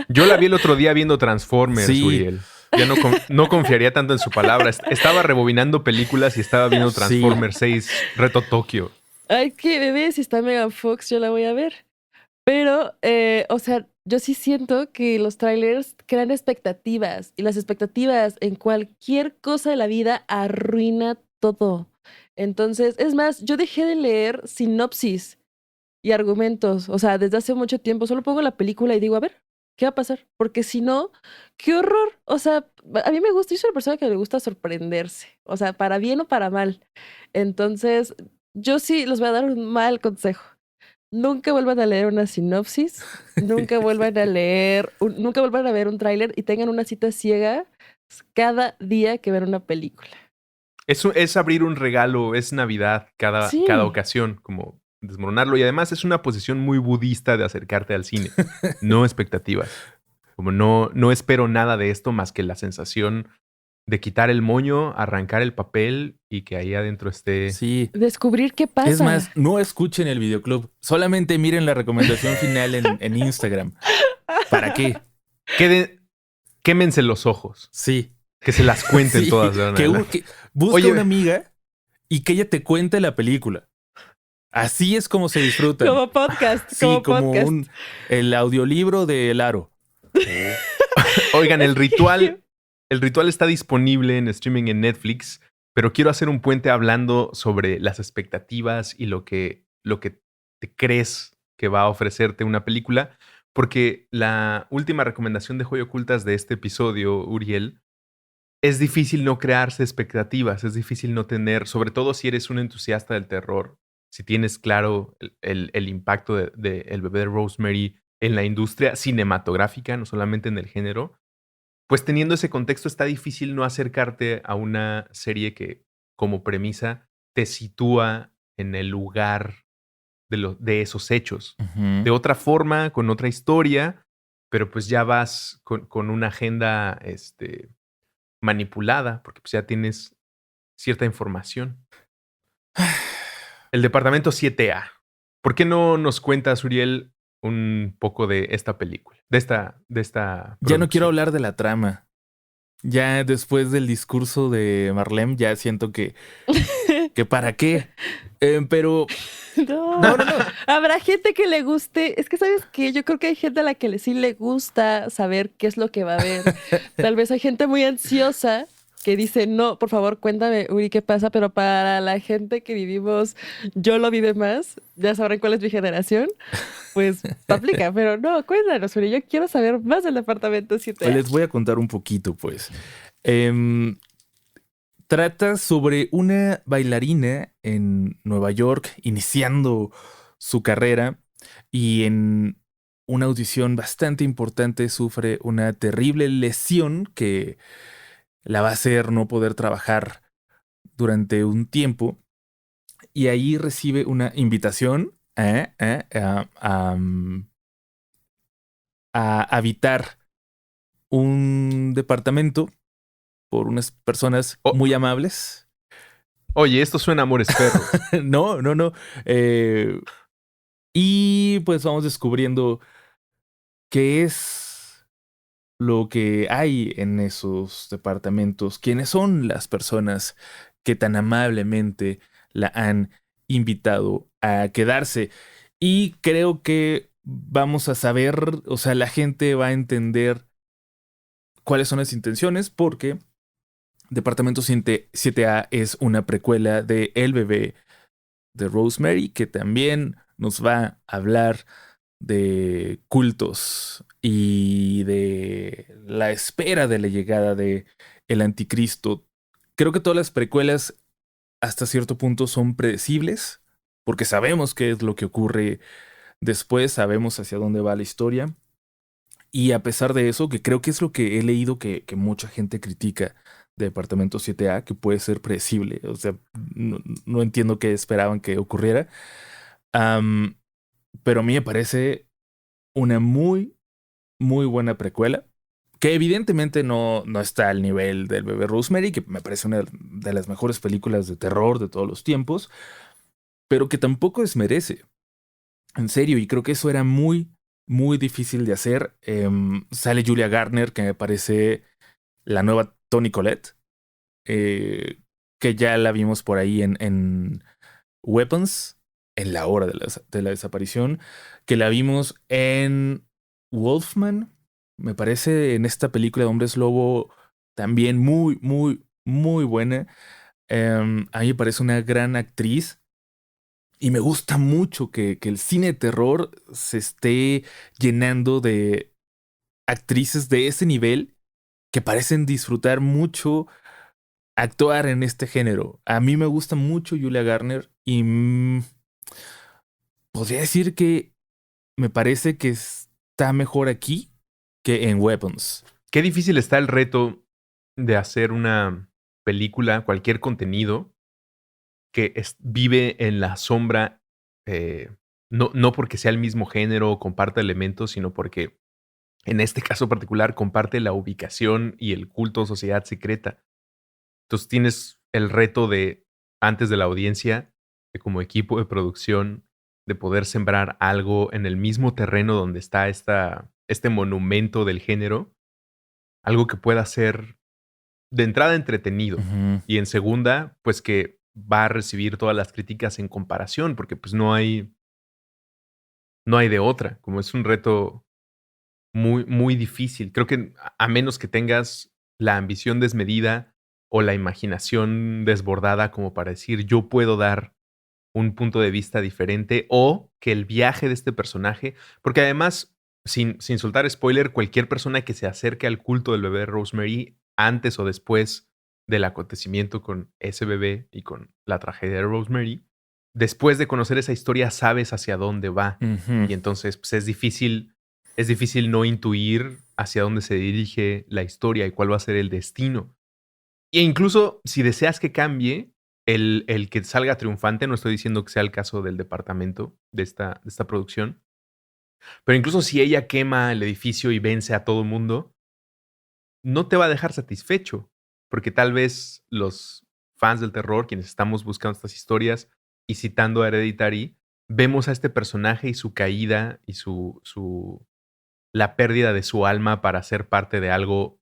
Yo la vi el otro día viendo Transformers, Sí. Uriel. Ya no confiaría tanto en su palabra. Estaba rebobinando películas y estaba viendo Sí. Transformers 6 Reto Tokio. Ay, qué bebé, si está Megan Fox, yo la voy a ver. Pero, o sea, yo sí siento que los trailers crean expectativas y las expectativas en cualquier cosa de la vida arruina todo. Entonces, es más, yo dejé de leer sinopsis y argumentos. O sea, desde hace mucho tiempo solo pongo la película y digo, a ver, ¿qué va a pasar? Porque si no, qué horror. O sea, a mí me gusta, yo soy una persona que le gusta sorprenderse. O sea, para bien o para mal. Entonces, yo sí les voy a dar un mal consejo. Nunca vuelvan a leer una sinopsis, nunca vuelvan a leer, nunca vuelvan a ver un tráiler y tengan una cita ciega cada día que ver una película. Es abrir un regalo, es Navidad cada Sí. ocasión, como desmoronarlo. Y además es una posición muy budista de acercarte al cine. No expectativas. Como no espero nada de esto más que la sensación de quitar el moño, arrancar el papel y que ahí adentro esté... Sí. Descubrir qué pasa. Es más, no escuchen el videoclub. Solamente miren la recomendación final en Instagram. ¿Para qué? Quémense los ojos. Sí. Que se las cuenten Sí, todas. De busca Oye, una amiga y que ella te cuente la película. Así es como se disfrutan. Como podcast, Sí, como podcast. el audiolibro de El Aro. Oigan, el ritual está disponible en streaming en Netflix, pero quiero hacer un puente hablando sobre las expectativas y lo que te crees que va a ofrecerte una película, porque la última recomendación de Joya Ocultas de este episodio, Uriel, es difícil no crearse expectativas, es difícil no tener, sobre todo si eres un entusiasta del terror, si tienes claro el impacto de El bebé de Rosemary en la industria cinematográfica, no solamente en el género, pues teniendo ese contexto está difícil no acercarte a una serie que, como premisa, te sitúa en el lugar de esos hechos. De otra forma, con otra historia, pero pues ya vas con una agenda manipulada, porque pues ya tienes cierta información. El departamento 7A. ¿Por qué no nos cuentas, Uriel, un poco de esta película? De esta Ya no quiero producción? hablar de la trama. Ya después del discurso de Marlene, ya siento que que para qué. Pero No. no, no, no. Habrá gente que le guste. Es que, ¿sabes qué? Yo creo que hay gente a la que sí le gusta saber qué es lo que va a ver. Tal vez hay gente muy ansiosa que dice, no, por favor, cuéntame, Uri, qué pasa. Pero para la gente que vivimos, yo lo vive más, ya sabrán cuál es mi generación, pues aplica. Pero no, cuéntanos, Uri, yo quiero saber más del departamento 7A. Les voy a contar un poquito, pues. Em, Trata sobre una bailarina en Nueva York iniciando su carrera y en una audición bastante importante sufre una terrible lesión que la va a hacer no poder trabajar durante un tiempo y ahí recibe una invitación a habitar un departamento por unas personas Oh, muy amables. oye, esto suena a Amores Perros. No, no, no. Y pues vamos descubriendo qué es lo que hay en esos departamentos, quiénes son las personas que tan amablemente la han invitado a quedarse. Y creo que vamos a saber, o sea, la gente va a entender cuáles son las intenciones porque Departamento 7A es una precuela de El bebé de Rosemary, que también nos va a hablar de cultos y de la espera de la llegada de el anticristo. Creo que todas las precuelas hasta cierto punto son predecibles, porque sabemos qué es lo que ocurre después, sabemos hacia dónde va la historia. Y a pesar de eso, que creo que es lo que he leído que mucha gente critica de Departamento 7A, que puede ser predecible. O sea, no entiendo qué esperaban que ocurriera. Am, pero a mí me parece una muy, muy buena precuela, que evidentemente no está al nivel del bebé Rosemary, que me parece una de las mejores películas de terror de todos los tiempos, pero que tampoco desmerece. En serio, y creo que eso era muy, muy difícil de hacer. Sale Julia Garner, que me parece la nueva Toni Collette, que ya la vimos por ahí en Weapons, en la hora de la desaparición, que la vimos en Wolfman, me parece en esta película de Hombres Lobo, también muy, muy, muy buena. A mí me parece una gran actriz. Y me gusta mucho que el cine de terror se esté llenando de actrices de ese nivel que parecen disfrutar mucho actuar en este género. A mí me gusta mucho Julia Garner y podría decir que me parece que está mejor aquí que en Weapons. Qué difícil está el reto de hacer una película, cualquier contenido, que vive en la sombra, no porque sea el mismo género o comparta elementos, sino porque en este caso particular comparte la ubicación y el culto sociedad secreta. Entonces tienes el reto de, antes de la audiencia, de como equipo de producción, de poder sembrar algo en el mismo terreno donde está este monumento del género, algo que pueda ser de entrada entretenido Ujú. y en segunda, pues que va a recibir todas las críticas en comparación, porque pues no hay de otra, como es un reto muy, muy difícil. Creo que a menos que tengas la ambición desmedida o la imaginación desbordada como para decir yo puedo dar un punto de vista diferente o que el viaje de este personaje, porque además, sin soltar spoiler, cualquier persona que se acerque al culto del bebé Rosemary antes o después del acontecimiento con ese bebé y con la tragedia de Rosemary, después de conocer esa historia sabes hacia dónde va Ujú. y entonces pues, es difícil no intuir hacia dónde se dirige la historia y cuál va a ser el destino. E incluso si deseas que cambie, el que salga triunfante, no estoy diciendo que sea el caso del departamento de esta producción, pero incluso si ella quema el edificio y vence a todo el mundo, no te va a dejar satisfecho, porque tal vez los fans del terror, quienes estamos buscando estas historias y citando a Hereditary, vemos a este personaje y su caída y la pérdida de su alma para ser parte de algo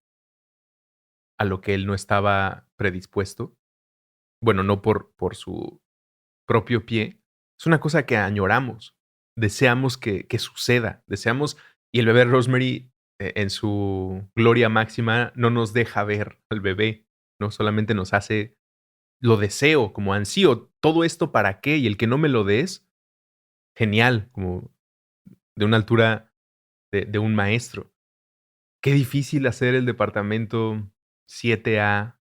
a lo que él no estaba predispuesto. bueno, no por su propio pie, es una cosa que añoramos, deseamos que suceda, deseamos, y el bebé Rosemary en su gloria máxima no nos deja ver al bebé, no solamente nos hace, lo deseo, como ansío, todo esto para qué, y el que no me lo des, genial, como de una altura de un maestro. Qué difícil hacer el departamento 7A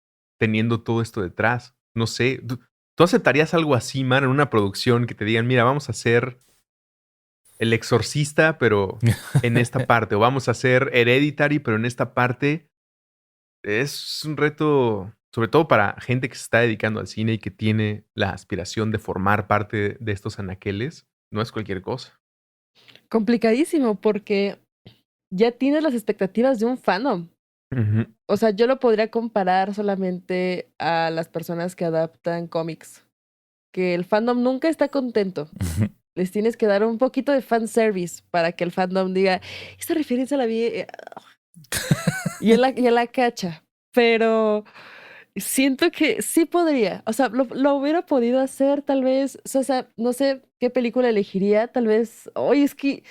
teniendo todo esto detrás. No sé, ¿tú aceptarías algo así, Mar, en una producción que te digan, mira, vamos a hacer El Exorcista, pero en esta parte, o vamos a hacer Hereditary, pero en esta parte? Es un reto, sobre todo para gente que se está dedicando al cine y que tiene la aspiración de formar parte de estos anaqueles. No es cualquier cosa. Complicadísimo porque ya tienes las expectativas de un fandom. Ujú. O sea, yo lo podría comparar solamente a las personas que adaptan cómics. Que el fandom nunca está contento. Les tienes que dar un poquito de fanservice para que el fandom diga, esta referencia la vi. Y él la cacha. Pero siento que sí podría. O sea, lo hubiera podido hacer tal vez. O sea, no sé qué película elegiría. Tal vez. Oye, es que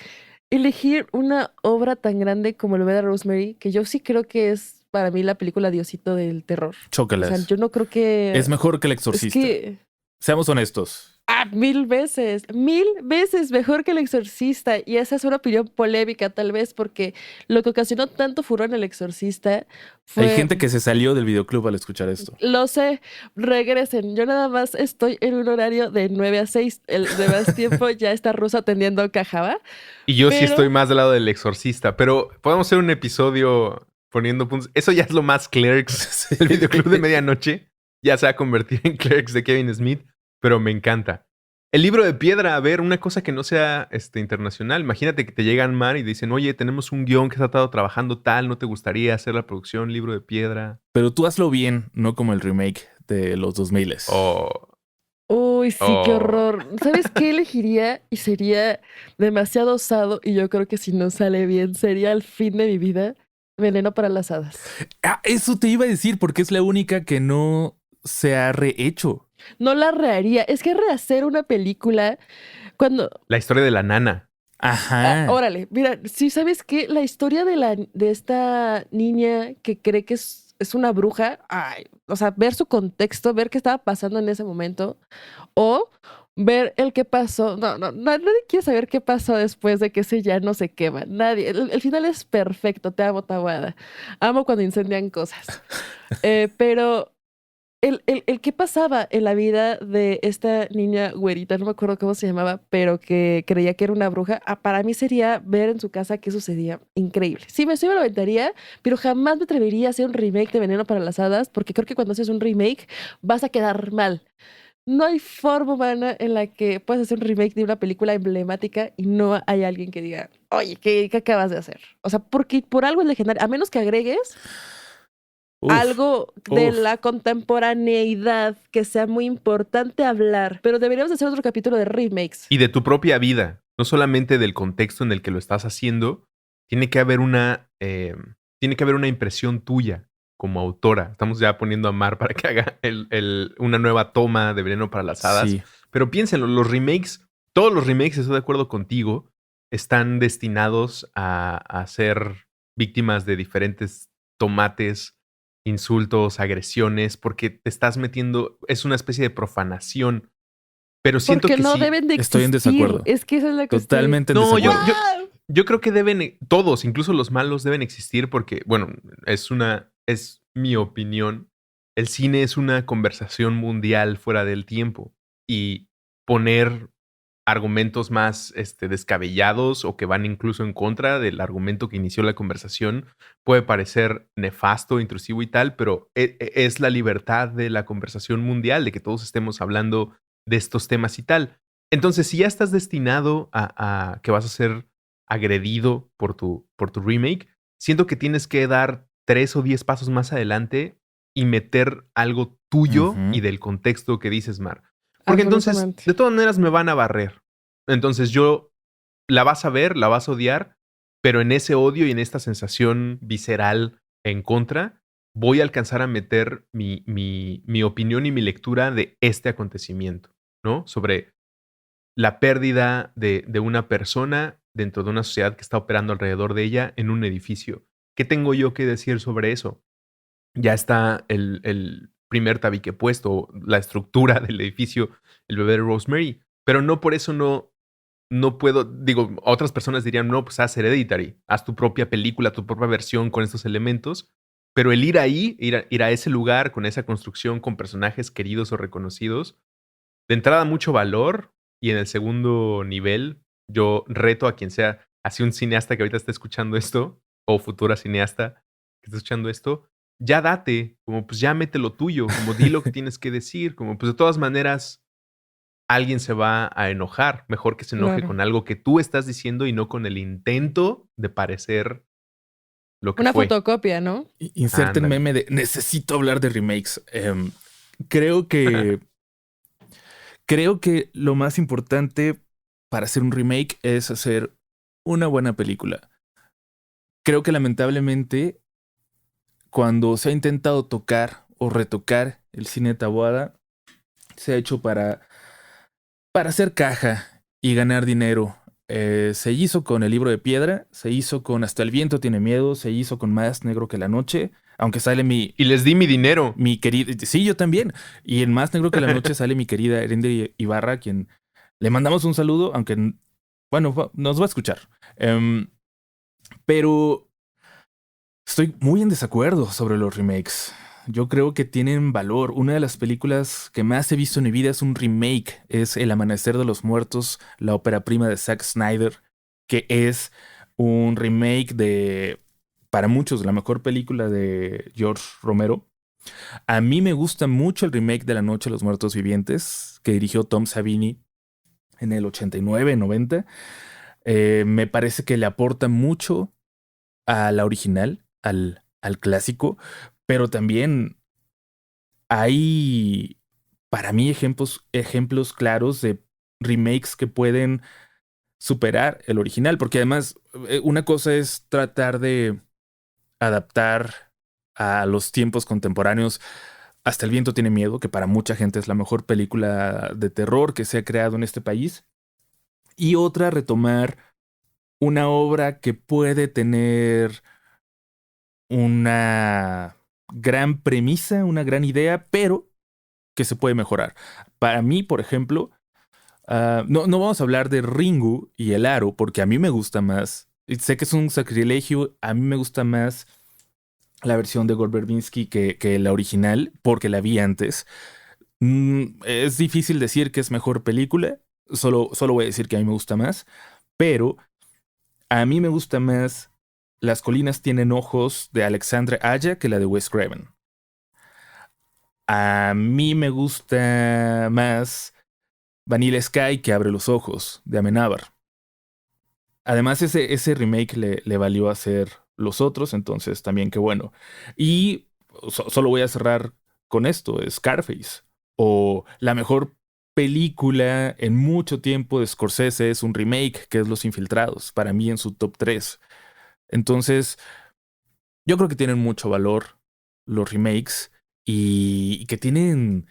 elegir una obra tan grande como El bebé de Rosemary, que yo sí creo que es para mí la película Diosito del terror. O sea, Chócalas. yo no creo que. Es mejor que El Es Exorcista. que. Seamos honestos. Mil veces mejor que El Exorcista. Y esa es una opinión polémica, tal vez, porque lo que ocasionó tanto furor en El Exorcista fue. Hay gente que se salió del videoclub al escuchar esto. Lo sé, regresen. Yo nada más estoy en un horario de 9 a 6. El demás tiempo ya está Ruso atendiendo Cajaba. Y yo sí Pero- estoy más del lado del Exorcista, pero podemos hacer un episodio poniendo puntos. Eso ya es lo más Clerks. El videoclub de medianoche ya se va a convertir en Clerks de Kevin Smith, pero me encanta. El libro de piedra, a ver, una cosa que no sea internacional. Imagínate que te llegan Mar y dicen, oye, tenemos un guión que se ha estado trabajando tal, ¿no te gustaría hacer la producción libro de piedra? Pero tú hazlo bien, no como el remake de los 2000. Uy, sí, qué Oh. horror. ¿Sabes qué elegiría? Y sería demasiado osado, y yo creo que si no sale bien, sería el fin de mi vida. Veneno para las hadas. Ah, eso te iba a decir porque es la única que no se ha rehecho. No la reharía. Es que rehacer una película cuando. La historia de la nana. Ajá. Órale, mira, si sabes que la historia de esta niña que cree que es una bruja, ay, o sea, ver su contexto, ver qué estaba pasando en ese momento, o ver el qué pasó. Nadie quiere saber qué pasó después de que ese ya no se quema. Nadie. El final es perfecto. Te amo, Tawada. Amo cuando incendian cosas. Pero el qué pasaba en la vida de esta niña güerita, no me acuerdo cómo se llamaba, pero que creía que era una bruja, para mí sería ver en su casa qué sucedía. Increíble. Sí, me lo aventaría, pero jamás me atrevería a hacer un remake de Veneno para las Hadas, porque creo que cuando haces un remake vas a quedar mal. No hay forma humana en la que puedas hacer un remake de una película emblemática y no hay alguien que diga, oye, ¿qué acabas de hacer? O sea, porque por algo es legendario, a menos que agregues Uf, algo de uf. la contemporaneidad que sea muy importante hablar, pero deberíamos hacer otro capítulo de remakes. Y de tu propia vida, no solamente del contexto en el que lo estás haciendo, tiene que haber una impresión tuya como autora. Estamos ya poniendo a Mar para que haga una nueva toma de Veneno para las Hadas. Sí. Pero piénsenlo, los remakes, todos los remakes, estoy de acuerdo contigo, están destinados a ser víctimas de diferentes tomates, insultos, agresiones, porque te estás metiendo, es una especie de profanación. Pero siento Porque que no sí. deben de existir. Estoy en desacuerdo. Es que esa es la cuestión. Totalmente en No, desacuerdo. yo creo que deben, todos, incluso los malos, deben existir porque, bueno, es mi opinión. El cine es una conversación mundial fuera del tiempo y poner argumentos más descabellados o que van incluso en contra del argumento que inició la conversación puede parecer nefasto, intrusivo y tal, pero es la libertad de la conversación mundial, de que todos estemos hablando de estos temas y tal. Entonces, si ya estás destinado a que vas a ser agredido por tu remake, siento que tienes que dar 3 o 10 pasos más adelante y meter algo tuyo Ujú. y del contexto que dices, Mar. Porque entonces, Absolutamente. de todas maneras, me van a barrer. Entonces la vas a ver, la vas a odiar, pero en ese odio y en esta sensación visceral en contra, voy a alcanzar a meter mi opinión y mi lectura de este acontecimiento, ¿no? Sobre la pérdida de una persona dentro de una sociedad que está operando alrededor de ella en un edificio. ¿Qué tengo yo que decir sobre eso? Ya está el primer tabique puesto, la estructura del edificio, el bebé de Rosemary, pero no por eso no puedo, digo, otras personas dirían, no, pues haz Hereditary, haz tu propia película, tu propia versión con estos elementos, pero el ir ahí, ir a ese lugar con esa construcción, con personajes queridos o reconocidos, de entrada mucho valor, y en el segundo nivel, yo reto a quien sea, así un cineasta que ahorita esté escuchando esto, o futura cineasta que esté escuchando esto, ya date, como pues ya mete lo tuyo, como di lo que tienes que decir, como pues de todas maneras alguien se va a enojar, mejor que se enoje Claro. con algo que tú estás diciendo y no con el intento de parecer lo que Una fue. fotocopia, ¿no? Inserten Ándale. meme de necesito hablar de remakes. Creo que creo que lo más importante para hacer un remake es hacer una buena película. Creo que lamentablemente cuando se ha intentado tocar o retocar el cine de Taboada, se ha hecho para hacer caja y ganar dinero. Se hizo con El Libro de Piedra, se hizo con Hasta el viento tiene miedo, se hizo con Más negro que la noche, aunque sale Y les di mi dinero. mi querida... Sí, yo también. Y en Más negro que la noche sale mi querida Erendira Ibarra, a quien le mandamos un saludo, aunque, bueno, nos va a escuchar. Pero estoy muy en desacuerdo sobre los remakes. Yo creo que tienen valor. Una de las películas que más he visto en mi vida es un remake. Es El Amanecer de los Muertos, la ópera prima de Zack Snyder, que es un remake de, para muchos, la mejor película de George Romero. A mí me gusta mucho el remake de La Noche de los Muertos Vivientes, que dirigió Tom Savini en el 89, 90. Me parece que le aporta mucho a la original, al clásico, pero también hay para mí ejemplos claros de remakes que pueden superar el original, porque además una cosa es tratar de adaptar a los tiempos contemporáneos. Hasta el viento tiene miedo, que para mucha gente es la mejor película de terror que se ha creado en este país, y otra retomar una obra que puede tener una gran premisa, una gran idea, pero que se puede mejorar. Para mí, por ejemplo, no vamos a hablar de Ringu y el Aro, porque a mí me gusta más. Y sé que es un sacrilegio, a mí me gusta más la versión de Gore Verbinski que la original, porque la vi antes. Es difícil decir que es mejor película, solo voy a decir que a mí me gusta más, pero a mí me gusta más Las colinas tienen ojos de Alexandre Aya que la de Wes Craven. A mí me gusta más Vanilla Sky que Abre los ojos de Amenábar. Además, ese remake le valió hacer los otros, entonces también qué bueno. Y solo voy a cerrar con esto, Scarface. O la mejor película en mucho tiempo de Scorsese es un remake, que es Los Infiltrados, para mí en su top 3. Entonces, yo creo que tienen mucho valor los remakes y que tienen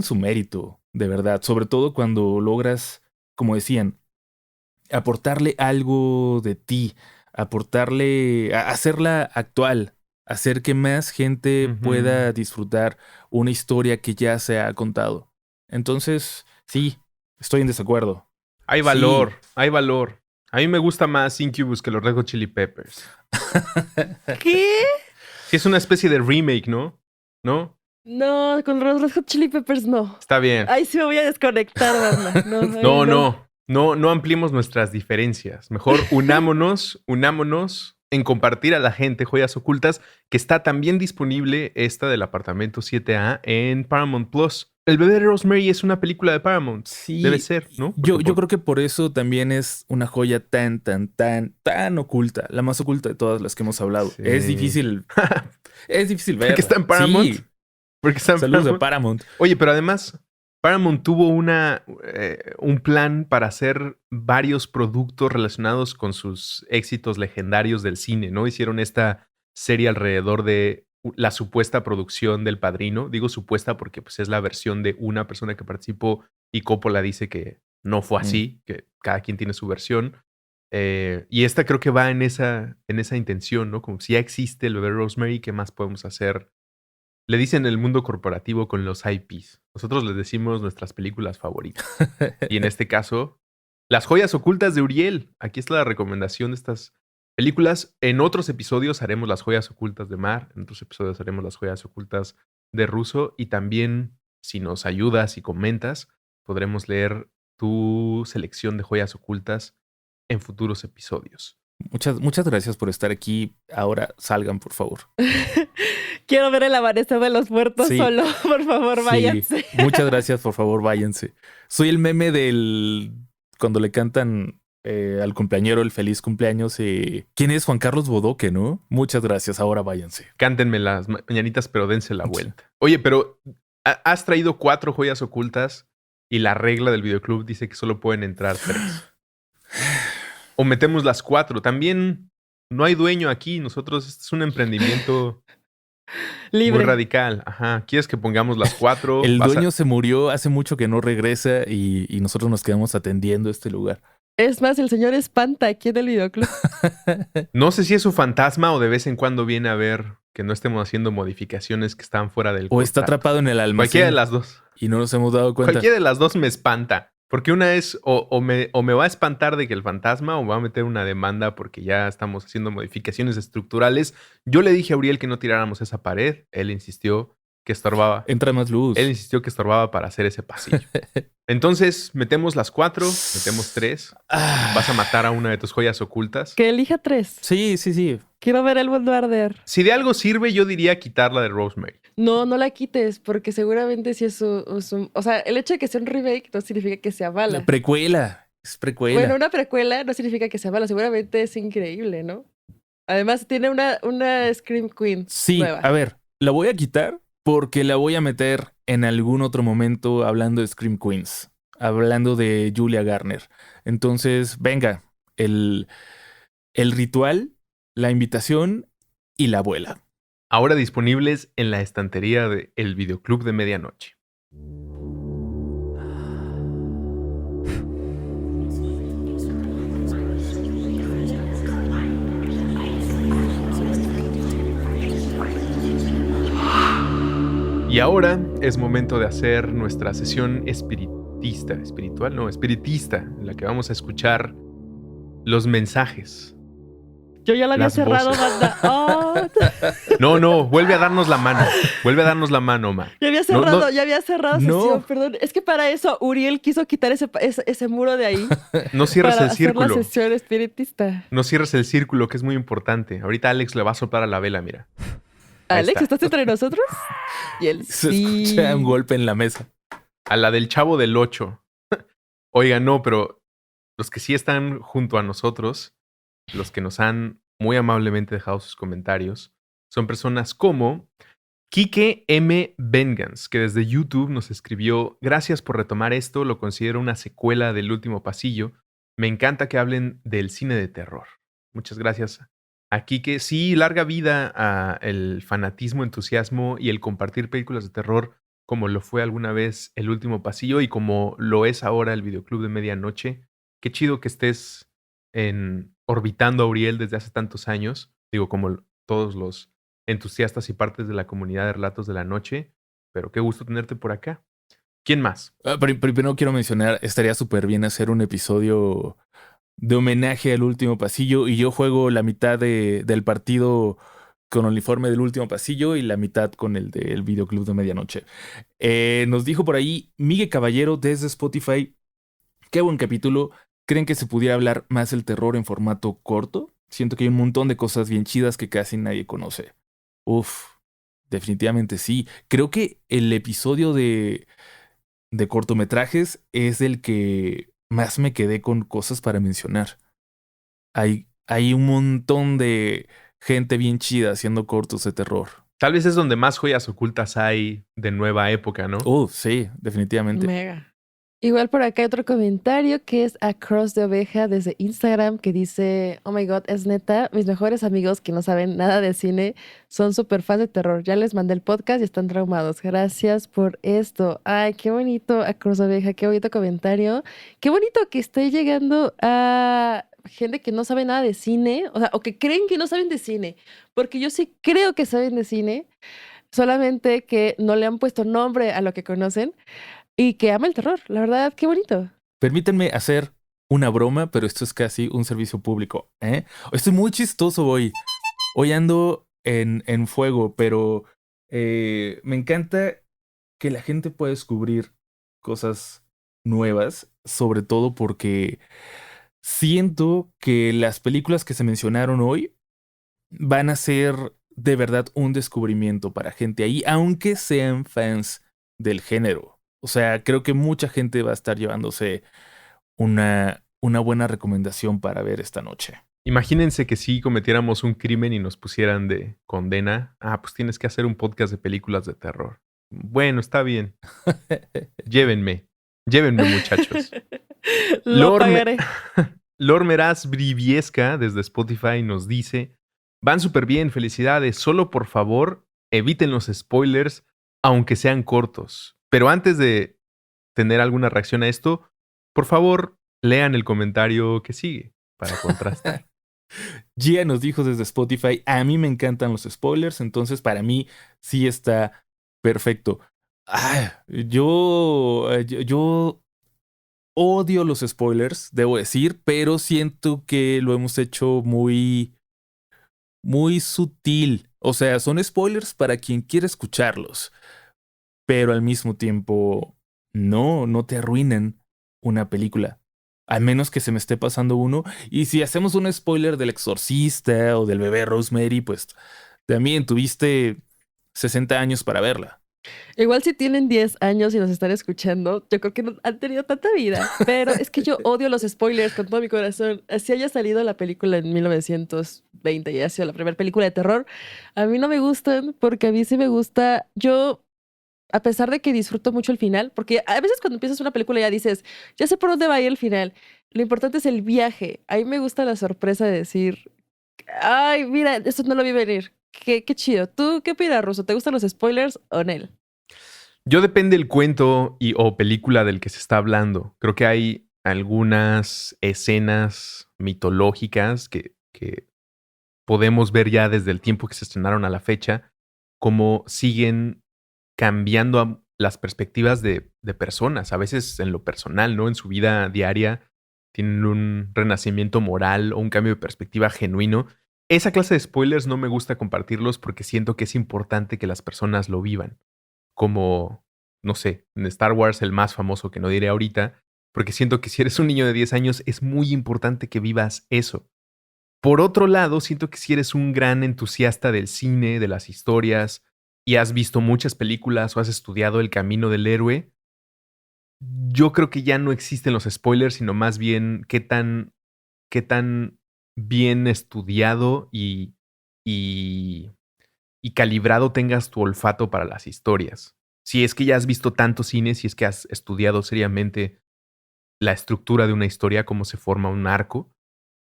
su mérito, de verdad. Sobre todo cuando logras, como decían, aportarle algo de ti, hacerla actual, hacer que más gente Ujú. pueda disfrutar una historia que ya se ha contado. Entonces, sí, estoy en desacuerdo. Hay Sí. valor, hay valor. A mí me gusta más Incubus que los Red Hot Chili Peppers. ¿Qué? Sí, es una especie de remake, ¿no? ¿No? No, con los Red Hot Chili Peppers no. Está bien. Ay, sí me voy a desconectar, banda. No, ahí No, no. no. No ampliemos nuestras diferencias. Mejor unámonos en compartir a la gente joyas ocultas, que está también disponible esta del apartamento 7A en Paramount Plus. El bebé de Rosemary es una película de Paramount. Debe Sí, ser, ¿no? Porque yo creo que por eso también es una joya tan oculta, la más oculta de todas las que hemos hablado. Sí. Es difícil Porque está ver. en Paramount. Sí, Porque está en saludos de Paramount. Paramount. Oye, pero además, Paramount tuvo un plan para hacer varios productos relacionados con sus éxitos legendarios del cine, ¿no? Hicieron esta serie alrededor de la supuesta producción del Padrino. Digo supuesta porque pues, es la versión de una persona que participó y Coppola dice que no fue así, que cada quien tiene su versión. Y esta creo que va en esa intención, ¿no? Como si ya existe el bebé Rosemary, ¿qué más podemos hacer? Le dicen el mundo corporativo con los IPs. Nosotros les decimos nuestras películas favoritas. Y en este caso, Las joyas ocultas de Uriel. Aquí está la recomendación de estas películas. En otros episodios haremos Las joyas ocultas de Mar. En otros episodios haremos Las joyas ocultas de Russo. Y también, si nos ayudas y comentas, podremos leer tu selección de joyas ocultas en futuros episodios. Muchas gracias por estar aquí. Ahora salgan, por favor. Quiero ver el amanecer de los muertos solo. Por favor, váyanse. Sí. Muchas gracias, por favor, váyanse. Soy el meme del... Cuando le cantan al cumpleañero el feliz cumpleaños. ¿Quién es? Juan Carlos Bodoque, ¿no? Muchas gracias, ahora váyanse. Cántenme las mañanitas, pero dense la vuelta. Oye, pero has traído 4 joyas ocultas y la regla del videoclub dice que solo pueden entrar 3. O metemos las 4. También no hay dueño aquí. Nosotros, este es un emprendimiento libre. Muy radical. Ajá. ¿Quieres que pongamos las 4? El dueño se murió hace mucho que no regresa y nosotros nos quedamos atendiendo este lugar. Es más, el señor espanta aquí en el videoclub. No sé si es su fantasma o de vez en cuando viene a ver que no estemos haciendo modificaciones que están fuera del O está atrapado en el almacén. Cualquiera de las dos. Y no nos hemos dado cuenta. Cualquiera de las dos me espanta. Porque una es o me va a espantar de que el fantasma o me va a meter una demanda porque ya estamos haciendo modificaciones estructurales. Yo le dije a Uriel que no tiráramos esa pared. Él insistió que estorbaba. Entra más luz. Él insistió que estorbaba para hacer ese pasillo. Entonces, metemos las 4, metemos 3. Vas a matar a una de tus joyas ocultas. Que elija 3. Sí. Quiero ver el mundo arder. Si de algo sirve, yo diría quitar la de Rosemary. No la quites, porque seguramente si es un... O sea, el hecho de que sea un remake no significa que sea mala. La precuela. Es precuela. Bueno, una precuela no significa que sea mala. Seguramente es increíble, ¿no? Además, tiene una Scream Queen nueva. A ver, la voy a quitar porque la voy a meter en algún otro momento hablando de Scream Queens. Hablando de Julia Garner. Entonces, venga, el ritual, la invitación y la abuela. Ahora disponibles en la estantería de El Videoclub de Medianoche. Y ahora es momento de hacer nuestra sesión espiritista, en la que vamos a escuchar los mensajes. Yo ya la había cerrado, banda. Oh. No, vuelve a darnos la mano. Omar. Ya había cerrado sesión, perdón. Es que para eso Uriel quiso quitar ese muro de ahí. No cierres el círculo. Hacer la sesión espiritista. No cierres el círculo, que es muy importante. Ahorita Alex le va a soplar a la vela, mira. Alex, ¿estás entre nosotros? Y él se escucha un golpe en la mesa. A la del Chavo del 8. Oiga, no, pero los que sí están junto a nosotros, los que nos han muy amablemente dejado sus comentarios, son personas como Kike M. Vengeance, que desde YouTube nos escribió: gracias por retomar esto, lo considero una secuela del Último Pasillo. Me encanta que hablen del cine de terror. Muchas gracias a Kike. Sí, larga vida a el fanatismo, entusiasmo y el compartir películas de terror como lo fue alguna vez El Último Pasillo y como lo es ahora el Videoclub de Medianoche. Qué chido que estés orbitando a Uriel desde hace tantos años. Digo, como todos los entusiastas y partes de la comunidad de Relatos de la Noche. Pero qué gusto tenerte por acá. ¿Quién más? Primero quiero mencionar, estaría súper bien hacer un episodio de homenaje al Último Pasillo y yo juego la mitad del partido con el uniforme del Último Pasillo y la mitad con el del Videoclub de Medianoche. Nos dijo por ahí Miguel Caballero desde Spotify: qué buen capítulo. ¿Creen que se pudiera hablar más del terror en formato corto? Siento que hay un montón de cosas bien chidas que casi nadie conoce. Definitivamente sí. Creo que el episodio de cortometrajes es el que más me quedé con cosas para mencionar. Hay un montón de gente bien chida haciendo cortos de terror. Tal vez es donde más joyas ocultas hay de nueva época, ¿no? Sí, definitivamente. Mega. Igual por acá hay otro comentario que es Across the Oveja desde Instagram que dice, oh my God, es neta, mis mejores amigos que no saben nada de cine son súper fans de terror. Ya les mandé el podcast y están traumados. Gracias por esto. Ay, qué bonito, Across the Oveja, qué bonito comentario. Qué bonito que esté llegando a gente que no sabe nada de cine, o sea, o que creen que no saben de cine, porque yo sí creo que saben de cine, solamente que no le han puesto nombre a lo que conocen. Y que ama el terror, la verdad, qué bonito. Permítanme hacer una broma, pero esto es casi un servicio público, ¿eh? Estoy muy chistoso hoy. Hoy ando en fuego, pero me encanta que la gente pueda descubrir cosas nuevas, sobre todo porque siento que las películas que se mencionaron hoy van a ser de verdad un descubrimiento para gente ahí, aunque sean fans del género. O sea, creo que mucha gente va a estar llevándose una buena recomendación para ver esta noche. Imagínense que si cometiéramos un crimen y nos pusieran de condena. Pues tienes que hacer un podcast de películas de terror. Bueno, está bien. Llévenme. Llévenme, muchachos. Lo Lorme- pagaré. Lor Meraz Briviesca desde Spotify nos dice: van súper bien, felicidades. Solo por favor, eviten los spoilers, aunque sean cortos. Pero antes de tener alguna reacción a esto, por favor, lean el comentario que sigue para contrastar. Gia nos dijo desde Spotify, a mí me encantan los spoilers, entonces para mí sí está perfecto. Yo odio los spoilers, debo decir, pero siento que lo hemos hecho muy, muy sutil. O sea, son spoilers para quien quiere escucharlos, pero al mismo tiempo no te arruinan una película. A menos que se me esté pasando uno. Y si hacemos un spoiler del Exorcista o del bebé Rosemary, pues también tuviste 60 años para verla. Igual si tienen 10 años y nos están escuchando, yo creo que no han tenido tanta vida. Pero es que yo odio los spoilers con todo mi corazón. Así haya salido la película en 1920 y ha sido la primera película de terror. A mí no me gustan porque a mí sí me gusta. Yo, a pesar de que disfruto mucho el final, porque a veces cuando empiezas una película ya dices, ya sé por dónde va a ir el final. Lo importante es el viaje. A mí me gusta la sorpresa de decir, ay, mira, esto no lo vi venir. Qué chido. ¿Tú qué opinas, Russo? ¿Te gustan los spoilers o no? Yo depende del cuento o película del que se está hablando. Creo que hay algunas escenas mitológicas que podemos ver ya desde el tiempo que se estrenaron a la fecha, cómo siguen cambiando las perspectivas de personas, a veces en lo personal, ¿no? En su vida diaria tienen un renacimiento moral o un cambio de perspectiva genuino. Esa clase de spoilers no me gusta compartirlos porque siento que es importante que las personas lo vivan. Como, no sé, en Star Wars el más famoso que no diré ahorita, porque siento que si eres un niño de 10 años es muy importante que vivas eso. Por otro lado, siento que si eres un gran entusiasta del cine, de las historias, y has visto muchas películas o has estudiado el camino del héroe, yo creo que ya no existen los spoilers, sino más bien qué tan bien estudiado y, y calibrado tengas tu olfato para las historias. Si es que ya has visto tanto cine, si es que has estudiado seriamente la estructura de una historia, cómo se forma un arco,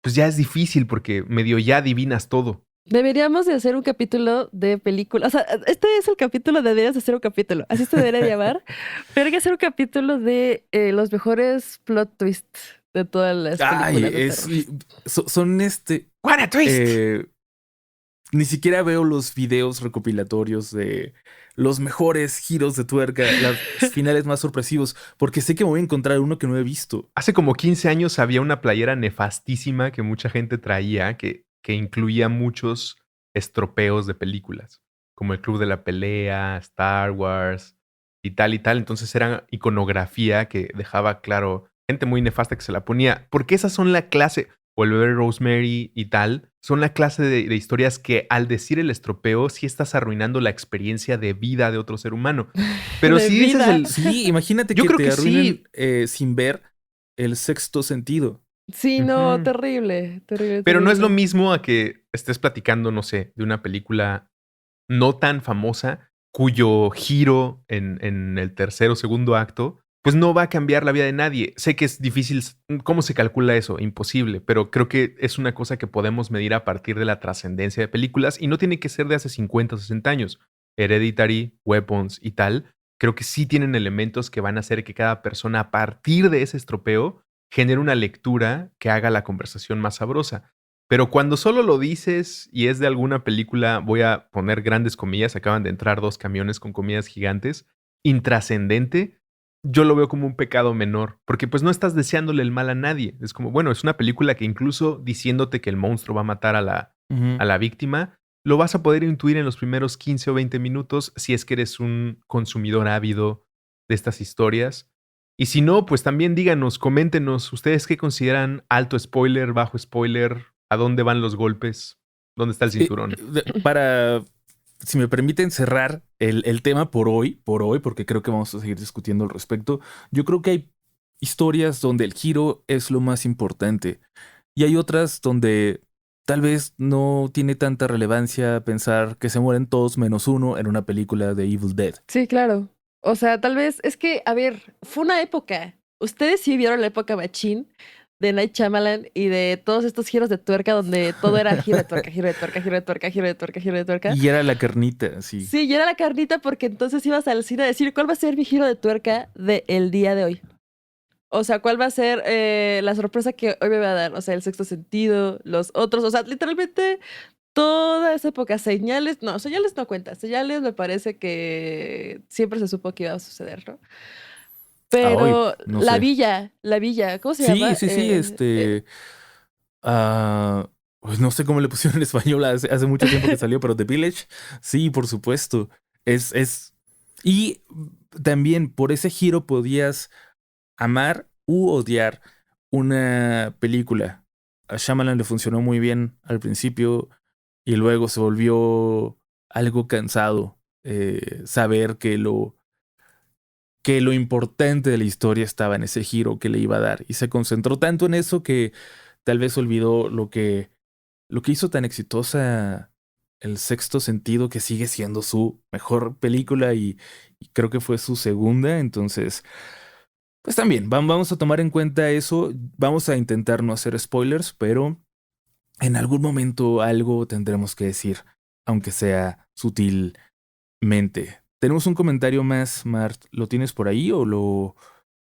pues ya es difícil porque medio ya adivinas todo. Deberíamos de hacer un capítulo de película. O sea, este es el capítulo, deberías hacer un capítulo. Así se debería llamar. Pero hay que hacer un capítulo de los mejores plot twists de todas las películas de terror. Son ¡What a twist! Ni siquiera veo los videos recopilatorios de los mejores giros de tuerca, los finales más sorpresivos, porque sé que me voy a encontrar uno que no he visto. Hace como 15 años había una playera nefastísima que mucha gente traía que incluía muchos estropeos de películas, como el Club de la Pelea, Star Wars y tal y tal. Entonces era iconografía que dejaba claro gente muy nefasta que se la ponía, porque esas son la clase, o el bebé Rosemary y tal, son la clase de historias que al decir el estropeo sí estás arruinando la experiencia de vida de otro ser humano. Pero De si dices vida. el... Sí, imagínate Yo que creo te que arruinen sí. sin ver el sexto sentido. Sí, no, Ujú. terrible, terrible, Pero no es lo terrible. mismo a que estés platicando, no sé, de una película no tan famosa cuyo giro en el tercer o segundo acto pues no va a cambiar la vida de nadie. Sé que es difícil. ¿Cómo se calcula eso? Imposible, pero creo que es una cosa que podemos medir a partir de la trascendencia de películas y no tiene que ser de hace 50 o 60 años. Hereditary, Weapons y tal, creo que sí tienen elementos que van a hacer que cada persona a partir de ese estropeo genere una lectura que haga la conversación más sabrosa. Pero cuando solo lo dices y es de alguna película, voy a poner grandes comillas, acaban de entrar 2 camiones con comillas gigantes, intrascendente, yo lo veo como un pecado menor, porque pues no estás deseándole el mal a nadie. Es como, bueno, es una película que incluso diciéndote que el monstruo va a matar a la víctima, lo vas a poder intuir en los primeros 15 o 20 minutos si es que eres un consumidor ávido de estas historias. Y si no, pues también díganos, coméntenos, ¿ustedes qué consideran alto spoiler, bajo spoiler? ¿A dónde van los golpes? ¿Dónde está el cinturón? Para, si me permiten cerrar el tema por hoy, porque creo que vamos a seguir discutiendo al respecto, yo creo que hay historias donde el giro es lo más importante y hay otras donde tal vez no tiene tanta relevancia pensar que se mueren todos menos uno en una película de Evil Dead. Sí, claro. O sea, tal vez es que, a ver, fue una época. Ustedes sí vieron la época machín de Night Shyamalan y de todos estos giros de tuerca donde todo era giro de tuerca, giro de tuerca, giro de tuerca, giro de tuerca, giro de tuerca. Y era la carnita, sí. Sí, y era la carnita porque entonces ibas al cine a decir cuál va a ser mi giro de tuerca del día de hoy. O sea, cuál va a ser la sorpresa que hoy me va a dar. O sea, el sexto sentido, los otros. O sea, literalmente toda esa época. Señales no cuenta. Señales me parece que siempre se supo que iba a suceder, ¿no? Hoy, Pero no sé. la villa, ¿cómo se Sí, llama? sí, pues no sé cómo le pusieron en español hace mucho tiempo que salió, pero The Village, sí, por supuesto. Y también por ese giro podías amar u odiar una película. A Shyamalan le funcionó muy bien al principio y luego se volvió algo cansado saber que lo importante de la historia estaba en ese giro que le iba a dar. Y se concentró tanto en eso que tal vez olvidó lo que hizo tan exitosa El Sexto Sentido, que sigue siendo su mejor película y creo que fue su segunda. Entonces, pues también vamos a tomar en cuenta eso. Vamos a intentar no hacer spoilers, pero en algún momento algo tendremos que decir, aunque sea sutilmente. Tenemos un comentario más, Mart. ¿Lo tienes por ahí o lo...?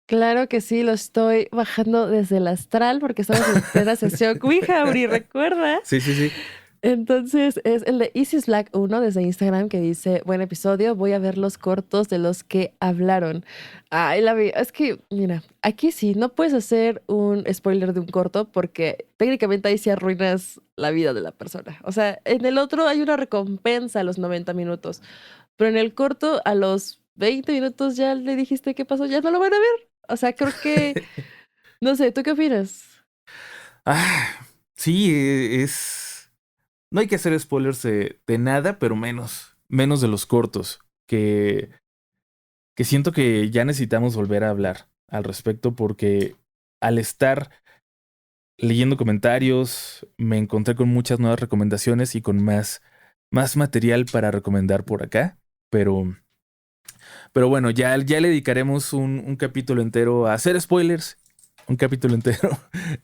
Claro que sí, lo estoy bajando desde el astral porque estamos en plena sesión Ouija, Uri, ¿recuerda? Sí, sí, sí. Entonces es el de Isis Black 1 desde Instagram que dice, buen episodio, voy a ver los cortos de los que hablaron. Ay, es que, mira, aquí sí, no puedes hacer un spoiler de un corto porque técnicamente ahí sí arruinas la vida de la persona. O sea, en el otro hay una recompensa a los 90 minutos, pero en el corto a los 20 minutos ya le dijiste qué pasó, ya no lo van a ver. O sea, creo que, no sé, ¿tú qué opinas? Sí, no hay que hacer spoilers de nada, pero menos de los cortos, que siento que ya necesitamos volver a hablar al respecto porque al estar leyendo comentarios me encontré con muchas nuevas recomendaciones y con más material para recomendar por acá, pero bueno, ya le dedicaremos un capítulo entero a hacer spoilers, un capítulo entero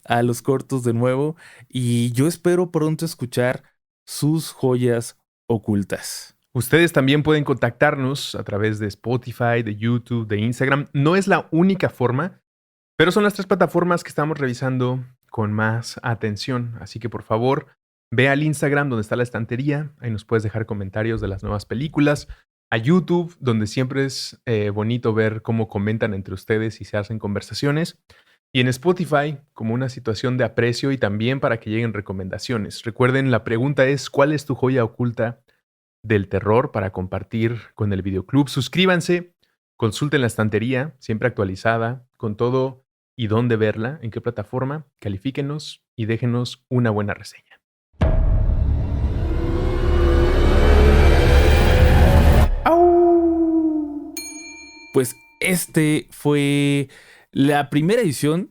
a los cortos de nuevo y yo espero pronto escuchar sus joyas ocultas. Ustedes también pueden contactarnos a través de Spotify, de YouTube, de Instagram. No es la única forma, pero son las 3 plataformas que estamos revisando con más atención. Así que por favor, ve al Instagram donde está la estantería. Ahí nos puedes dejar comentarios de las nuevas películas. A YouTube, donde siempre es bonito ver cómo comentan entre ustedes y se hacen conversaciones. Y en Spotify, como una situación de aprecio y también para que lleguen recomendaciones. Recuerden, la pregunta es, ¿cuál es tu joya oculta del terror para compartir con el videoclub? Suscríbanse, consulten la estantería, siempre actualizada, con todo y dónde verla, en qué plataforma, califíquenos y déjenos una buena reseña. Pues esta fue la primera edición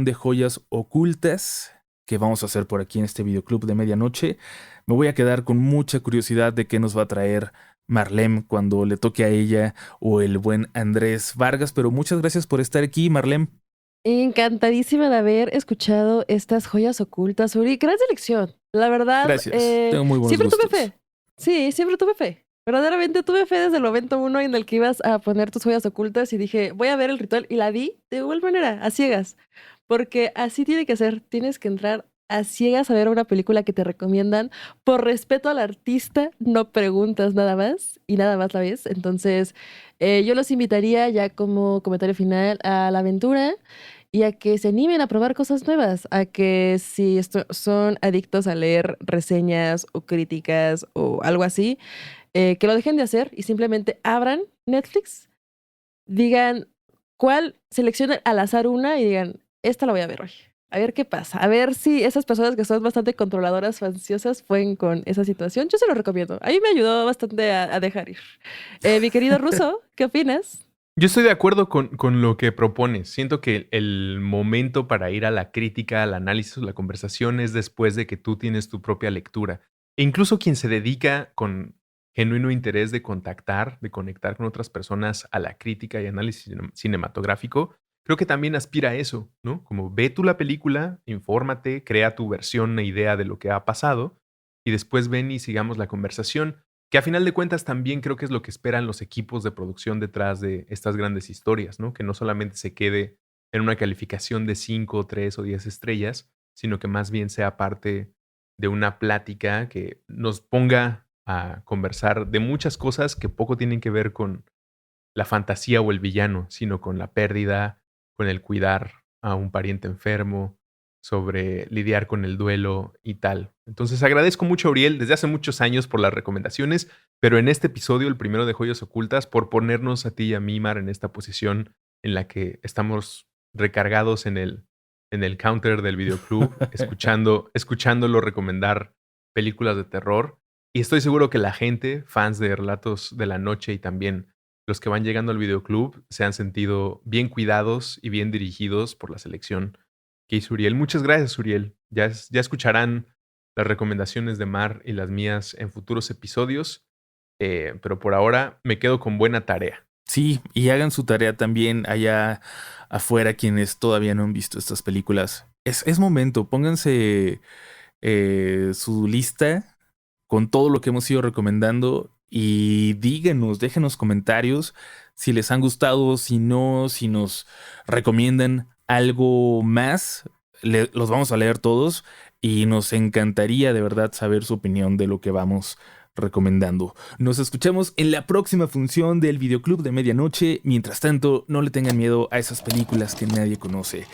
de Joyas Ocultas que vamos a hacer por aquí en este videoclub de medianoche. Me voy a quedar con mucha curiosidad de qué nos va a traer Marlem cuando le toque a ella o el buen Andrés Vargas, pero muchas gracias por estar aquí, Marlem. Encantadísima de haber escuchado estas joyas ocultas, Uri. Gran selección. La verdad, Gracias, tengo muy buenos siempre tuve gustos. fe. Sí, siempre tuve fe. Verdaderamente tuve fe desde el momento uno en el que ibas a poner tus joyas ocultas y dije, voy a ver el ritual y la vi de igual manera, a ciegas. Porque así tiene que ser. Tienes que entrar a ciegas a ver una película que te recomiendan. Por respeto al artista, no preguntas nada más y nada más la ves. Entonces, yo los invitaría ya como comentario final a la aventura y a que se animen a probar cosas nuevas, a que si son adictos a leer reseñas o críticas o algo así, que lo dejen de hacer y simplemente abran Netflix, digan cuál, seleccionen al azar una y digan, esta la voy a ver hoy. A ver qué pasa. A ver si esas personas que son bastante controladoras o ansiosas pueden con esa situación. Yo se lo recomiendo. A mí me ayudó bastante a dejar ir. Mi querido Russo, ¿qué opinas? Yo estoy de acuerdo con lo que propones. Siento que el momento para ir a la crítica, al análisis, la conversación es después de que tú tienes tu propia lectura. E incluso quien se dedica con genuino interés de contactar, de conectar con otras personas a la crítica y análisis cinematográfico, creo que también aspira a eso, ¿no? Como ve tú la película, infórmate, crea tu versión, una idea de lo que ha pasado y después ven y sigamos la conversación, que a final de cuentas también creo que es lo que esperan los equipos de producción detrás de estas grandes historias, ¿no? Que no solamente se quede en una calificación de 5, 3 o 10 estrellas, sino que más bien sea parte de una plática que nos ponga a conversar de muchas cosas que poco tienen que ver con la fantasía o el villano, sino con la pérdida, con el cuidar a un pariente enfermo, sobre lidiar con el duelo y tal. Entonces agradezco mucho a Uriel desde hace muchos años por las recomendaciones, pero en este episodio, el primero de Joyas Ocultas, por ponernos a ti y a mí, Mar, en esta posición en la que estamos recargados en el counter del videoclub, escuchándolo recomendar películas de terror. Y estoy seguro que la gente, fans de Relatos de la Noche y también los que van llegando al videoclub, se han sentido bien cuidados y bien dirigidos por la selección que hizo Uriel. Muchas gracias, Uriel. Ya escucharán las recomendaciones de Mar y las mías en futuros episodios, pero por ahora me quedo con buena tarea. Sí, y hagan su tarea también allá afuera quienes todavía no han visto estas películas. Es momento, pónganse su lista con todo lo que hemos ido recomendando y déjenos comentarios si les han gustado, si no, si nos recomiendan algo más. Los vamos a leer todos y nos encantaría de verdad saber su opinión de lo que vamos recomendando. Nos escuchamos en la próxima función del Videoclub de Medianoche. Mientras tanto, no le tengan miedo a esas películas que nadie conoce.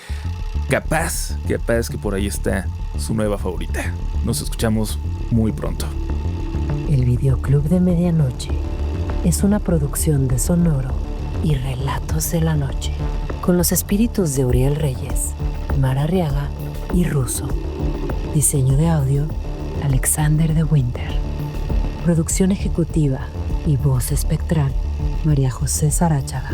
Capaz que por ahí está su nueva favorita. Nos escuchamos muy pronto. El Videoclub de Medianoche es una producción de Sonoro y Relatos de la Noche, con los espíritus de Uriel Reyes, Mar Arriaga y Russo. Diseño de audio, Alexander de Winter. Producción ejecutiva y voz espectral, María José Sarachaga.